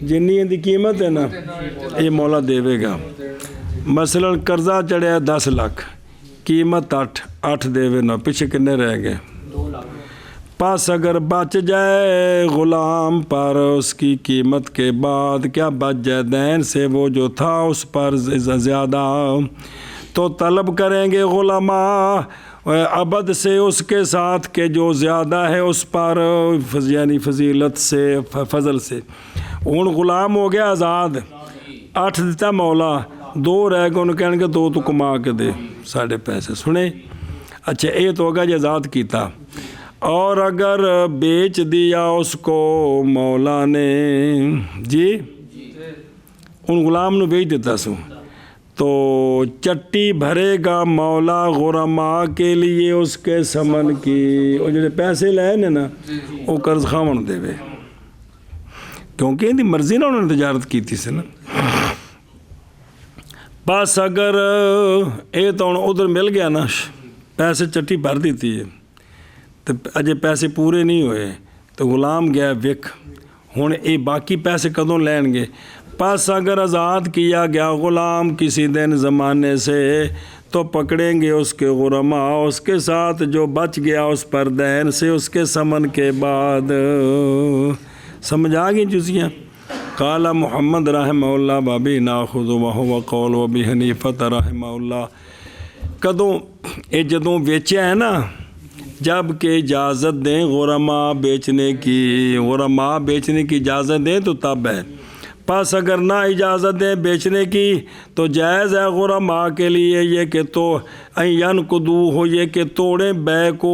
جنی دی قیمت ہے نا یہ مولا دے گا. مثلا قرضہ چڑھیا 10 لاکھ, قیمت 8 دے نا, پیچھے کنے رہ گئے 2 لاکھ. پس اگر بچ جائے غلام پر اس کی قیمت کے بعد کیا بچ جائے دین سے وہ جو تھا اس پر زیادہ, تو طلب کریں گے علماء عبد سے اس کے ساتھ کہ جو زیادہ ہے اس پر, یعنی فضیلت سے فضل سے. ہوں غلام ہو گیا آزاد, 8 دیتا مولا, 2 رہ گئے, انہوں کہنے گے 2 تو کما کے دے ساڑھے پیسے. سنے اچھا یہ تو ہوگا جو آزاد کیتا. اور اگر بیچ دیا اس کو مولا نے جی, ان غلام نے بیچ دیتا سو, تو چٹی بھرے گا مولا غرماء کے لیے اس کے سمن کی. وہ جو پیسے لائے نا وہ قرض خواہن دے وے, کیونکہ ان دی مرضی نہ انہوں نے تجارت کی تھی سے نا. بس اگر یہ تو ادھر مل گیا نا, پیسے چٹی بھر دیتی ہے تو اجے پیسے پورے نہیں ہوئے تو غلام گیا وک. ہوں یہ باقی پیسے کدوں لین گے؟ پس اگر آزاد کیا گیا غلام کسی دن زمانے سے تو پکڑیں گے اس کے غرماء اس کے ساتھ جو بچ گیا اس پر دین سے اس کے سمن کے بعد. سمجھ آ گئی جزیاں؟ قال محمد رحمہ اللہ بابی ناخذ وهو قول ابی حنیفہ رحمہ اللہ. کدوں یہ جدوں بیچیا ہے نا, جب کہ اجازت دیں غرماء بیچنے کی اجازت دیں تو تب ہے. پس اگر نہ اجازت دیں بیچنے کی تو جائز ہے غرماء کے لیے یہ کہ تو ینقضو ہو, یہ کہ توڑیں بے کو,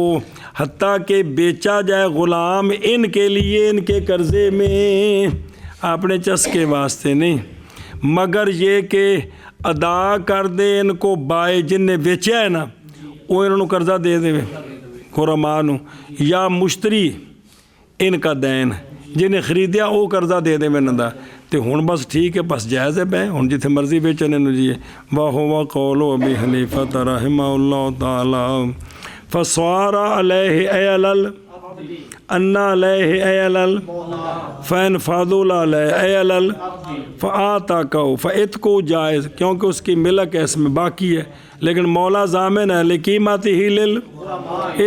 حتیٰ کہ بیچا جائے غلام ان کے لیے ان کے قرضے میں, اپنے چسکے واسطے نہیں, مگر یہ کہ ادا کر دے ان کو بائے جن نے بیچا ہے نا وہ انہوں نے قرضہ دے دے غرماء نو, یا مشتری ان کا دین جنہیں خریدیا وہ قرضہ دے دے میں دا. تو ہوں بس ٹھیک ہے, بس جائز ہے بے, ہوں جتنے مرضی بیچنے نو جی. وَهُوَ قَوْلُ أَبِي حَنِيفَةَ رَحِمَهُ اللَّهُ تَعَالَى فَصَارَ عَلَيْهِ أَيَلَلْ أَنَّ عَلَيْهِ أَيَلَلْ فَإِنْ فَضُلَ عَلَيْهِ أَيَلَلْ فَآتَاكَهُ فَإِتْكُ جائز, کیونکہ اس کی ملک ہے اس میں باقی ہے, لیکن مولا ضامن ہے لِقِيمَتِهِ لِل,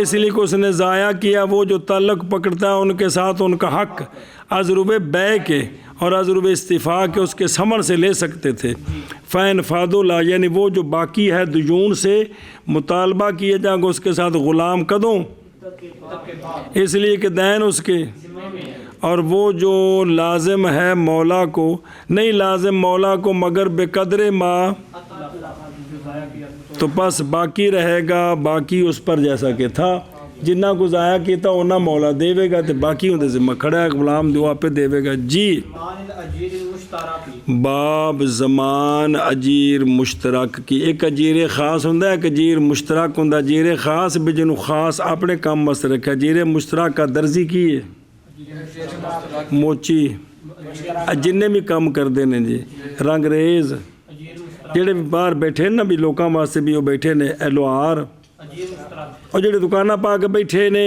اس لیے کہ اس نے ضائع کیا وہ جو تعلق پکڑتا ہے ان کے ساتھ ان کا حق ازرب بے کے اور ازرب استفاع کے اس کے ثمن سے لے سکتے تھے. فین فاضلہ یعنی وہ جو باقی ہے دیون سے مطالبہ کیا جائے گا اس کے ساتھ غلام کدوں, اس لیے کہ دین اس کے, اور وہ جو لازم ہے مولا کو نہیں لازم مولا کو مگر بے قدر ما, تو پس باقی رہے گا باقی اس پر جیسا کہ تھا, جنہ کو ضائع کیتا انہاں مولا دے گا تو باقی ہوں دے ذمہ کھڑا ہے غلام دو آپ پہ دے گا. جی باب زمان اجیر مشترک کی, ایک اجیر خاص ہوں ایک اجیر مشترک ہوں. اجیر خاص بھی جنہوں خاص اپنے کام مست رکھا, اجیر مشترک کا درزی کی ہے موچی جنہیں بھی کام کر دینے جی, رنگ ریز جڑے بھی باہر بیٹھے نا بھی لوکاں واسطے بھی وہ بیٹھے نے لوہار, اور جڑے دکانہ پا کے بیٹھے نے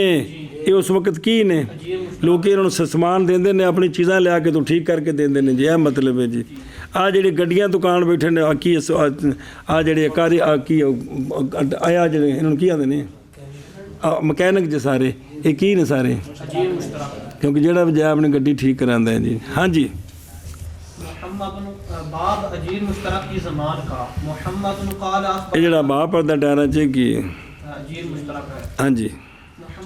یہ اس وقت کی نے لوگ انہوں نے سامان دے نے اپنی چیزاں لیا کے تو ٹھیک کر کے دے نے جی. یہ مطلب ہے جی آ جڑی گڈیاں دکان بیٹھے نے کی آ جڑے کاری کی آیا جڑے انہوں کی آتے ہیں مکینک جی سارے یہ کی نے سارے, کیونکہ جڑا بھی جائے اپنی گڈی ٹھیک کراندہ ہے جی. ہاں جی باب اجیر مشترک کی زمان کا. محمد قال یہ جڑا باپ پردہ ڈانا چاہیے کی اجیر مشترک ہے. ہاں جی.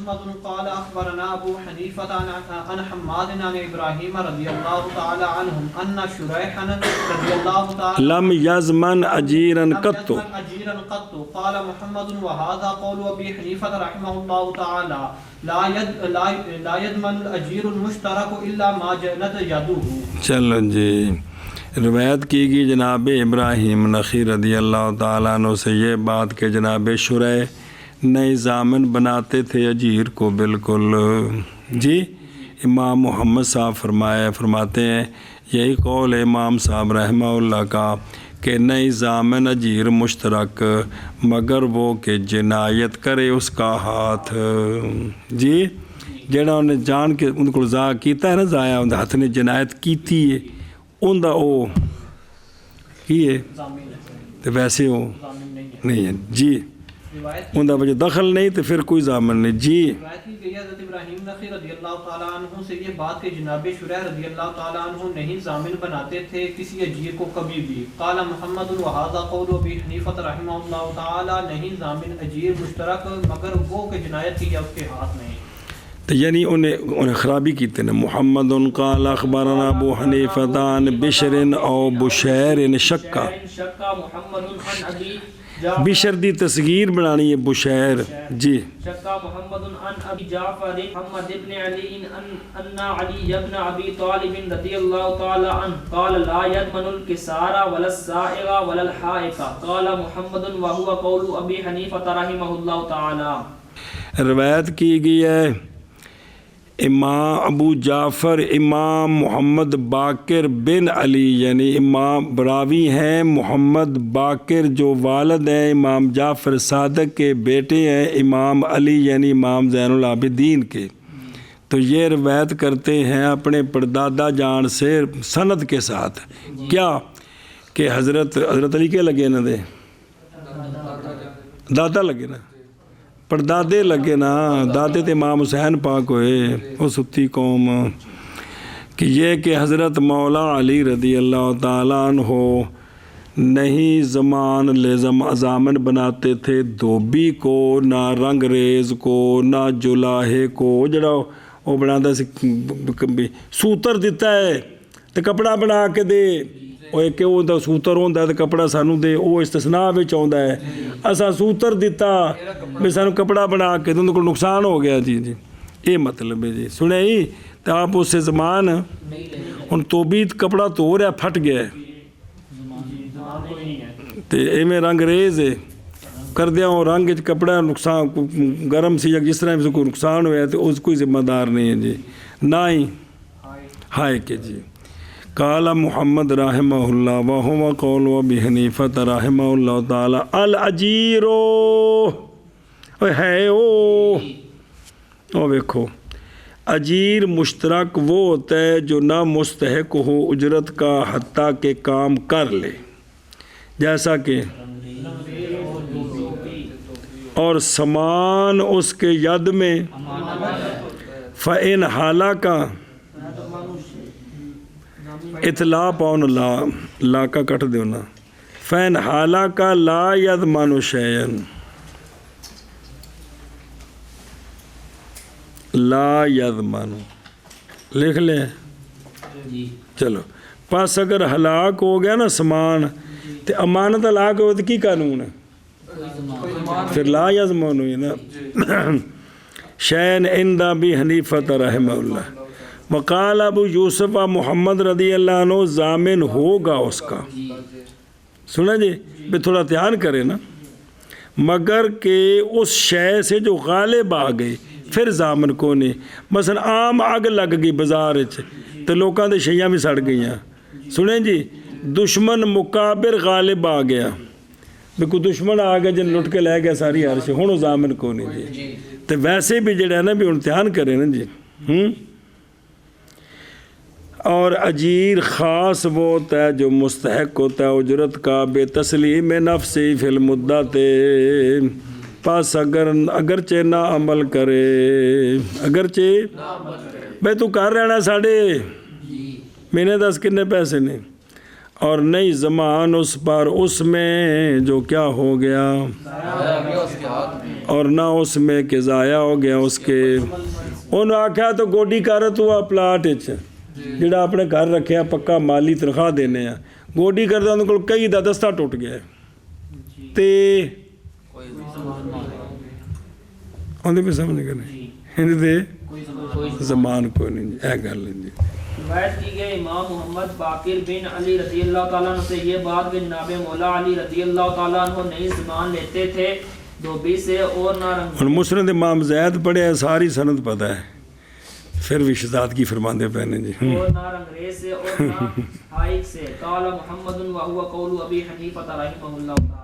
محمد قال اخبرنا ابو حنیفہ عن حماد عن ابراہیم رضی اللہ تعالی عنہم ان شریحا رضی اللہ تعالی لم یزمن اجیرا قط اجیرا قط قال محمد وهذا قول ابی حنیفہ رحمہ اللہ تعالی لا يضمن الاجیر المشترک الا ما جنت یده. چلو جی، روایت کی گئی جناب ابراہیم نخعی رضی اللہ تعالیٰ عنہ سے یہ بات کہ جناب شریح نئے ضامن بناتے تھے اجیر کو. بالکل جی، امام محمد صاحب فرماتے ہیں یہی قول ہے امام صاحب رحمہ اللہ کا کہ نئے ضامن اجیر مشترک مگر وہ کہ جنایت کرے اس کا ہاتھ. جی، جڑا انہیں جان کے ان کو ضائع کیتا ہے نا، ضائع ان ہاتھ نے جنایت کیتی ہے ان دا او کی ہے تو ویسے وہ نہیں ہے. جی، ان دا وجہ دخل نہیں تو پھر کوئی ضامن نہیں. جی، روایت کی گئی حضرت ابراہیم نخعی رضی اللہ تعالیٰ عنہ سے یہ بات کہ جناب شریح رضی اللہ تعالیٰ عنہ نہیں ضامن بناتے تھے کسی اجیر کو کبھی بھی. قال محمد وهذا قول ابی حنیفہ رحمہ اللہ تعالیٰ نہیں ضامن اجیر مشترک مگر وہ کہ جنایت کی یا اس کے ہاتھ نہیں. تو یعنی انہیں خرابی کی تھی نا. محمد قال اخبرنا ابو حنیفہ عن بشر او بشیر شکا. بشر دی تصغیر بنانی ہے بشیر. جی، شکا محمد عن ابی جعفر محمد ابن علی ان علی ابن ابی طالب رضی اللہ تعالی عنہ قال لا يضمن الكسار ولا السائغ ولا الحائق. قال محمد وهو قول ابی حنیفہ رحمہ اللہ تعالی. روایت کی گئی ہے امام ابو جعفر امام محمد باقر بن علی، یعنی امام راوی ہیں محمد باقر جو والد ہیں امام جعفر صادق کے بیٹے ہیں امام علی یعنی امام زین العابدین کے. تو یہ روایت کرتے ہیں اپنے پردادا جان سے سند کے ساتھ. کیا کہ حضرت علی کے لگے نا دے دادا لگے نا پردادے لگے نا، دادے تے امام حسین پاک ہوئے وہ ستی قوم. کہ یہ کہ حضرت مولا علی رضی اللہ تعالیٰ عنہ نہیں ضامن بناتے تھے دھوبی کو، نہ رنگ ریز کو، نہ جلاہے کو. جڑا وہ بنا سوتر دیتا ہے تو کپڑا بنا کے دے، وہ ایک وہ سوتر ہوتا ہے تو کپڑا سانو دے، وہ استثناء وچ آਉਂਦਾ ہے. اسا سوتر دیتا بھی سانو کپڑا بنا کے تو ان کو نقصان ہو گیا. جی جی، یہ مطلب ہے. جی سنے ہی تو آپ اس سے زمان ہن توبی کپڑا تو رہا پھٹ گیا تو ایویں رنگ ریز ہے کر دیا وہ رنگ کپڑا نقصان گرم سی یا جس طرح سے کوئی نقصان ہوا ہے تو اس کوئی ذمہ دار نہیں ہے. جی نہ ہی ہائے کہ جی. قال محمد رحمہ اللہ وهو قول ابی حنیفہ رحمہ اللہ تعالی الاجیر ہے او ویکھو اجیر مشترک وہ ہوتا ہے جو نہ مستحق ہو اجرت کا حتیٰ کہ کام کر لے، جیسا کہ اور سامان اس کے ید میں فَإِنْ حَالَكَ اطلاع پاؤن لا کا کٹ دینا. فین حالہ کا لا یضمن شیئن، لا یضمن لکھ لیں. چلو پس اگر ہلاک ہو گیا نا سامان تو امانت ہلاک ہو تو کی قانون ہے پھر لا یضمن ہوئی نا. شیئن عند ابی حنیفہ رحمہ اللہ. وقال ابو یوسف محمد رضی اللہ عنہ ضامن ہوگا اس کا. سنا جی بھی تھوڑا دھیان کرے نا، مگر کہ اس شے سے جو غالب آ گئی پھر ضامن کو نہیں. مثلا عام اگ لگ گئی بازار تو لوگوں دے شیاں بھی سڑ گئی. سنیں جی، دشمن مقابر غالب آ گیا بھی کوئی دشمن آ گیا جن لٹ کے لے گیا ساری عرش، ہوں ضامن کو نہیں. جی تو ویسے بھی جڑا ہے نا بھی ہوں دھیان کرے نا جی. اور اجیر خاص وہ ہوتا ہے جو مستحق ہوتا ہے اجرت کا بے تسلیم نفسی فی المدت. پس اگرچہ نہ عمل کرے، اگرچہ بھائی تو کر رہنا ساڑھے مہینے 10 کنے پیسے نے، اور نہیں زمان اس پر اس میں جو کیا ہو گیا اور نہ اس میں کہ ضائع ہو گیا اس کے انہوں آکھیا تو گوڈی کر تو آ پلاٹ جڑا اپنے گھر رکھیا پکا مالی تنخواہ دینے ہیں گوڈی کردا انہوں کو کئی دا دستہ ٹوٹ گیا تے انہوں پہ سمجھ کرنے انہوں دے زمان کوئی نہیں اے گل جی روایت کی گئی امام محمد باقر بن علی رضی اللہ تعالیٰ عنہ سے یہ بات کہ جناب مولا علی رضی اللہ تعالیٰ عنہ نئی زبان لیتے تھے دھوبی سے اور نہ رنگ اور مسند امام زید پڑھے ہیں ساری سند پتہ ہے پھر بھی شہزاد کی فرماندے پہنے جی اور نہ رنگریز سے اور نہ حائق سے قال محمد وهو قول ابی حنیفہ رحمہ اللہ تعالی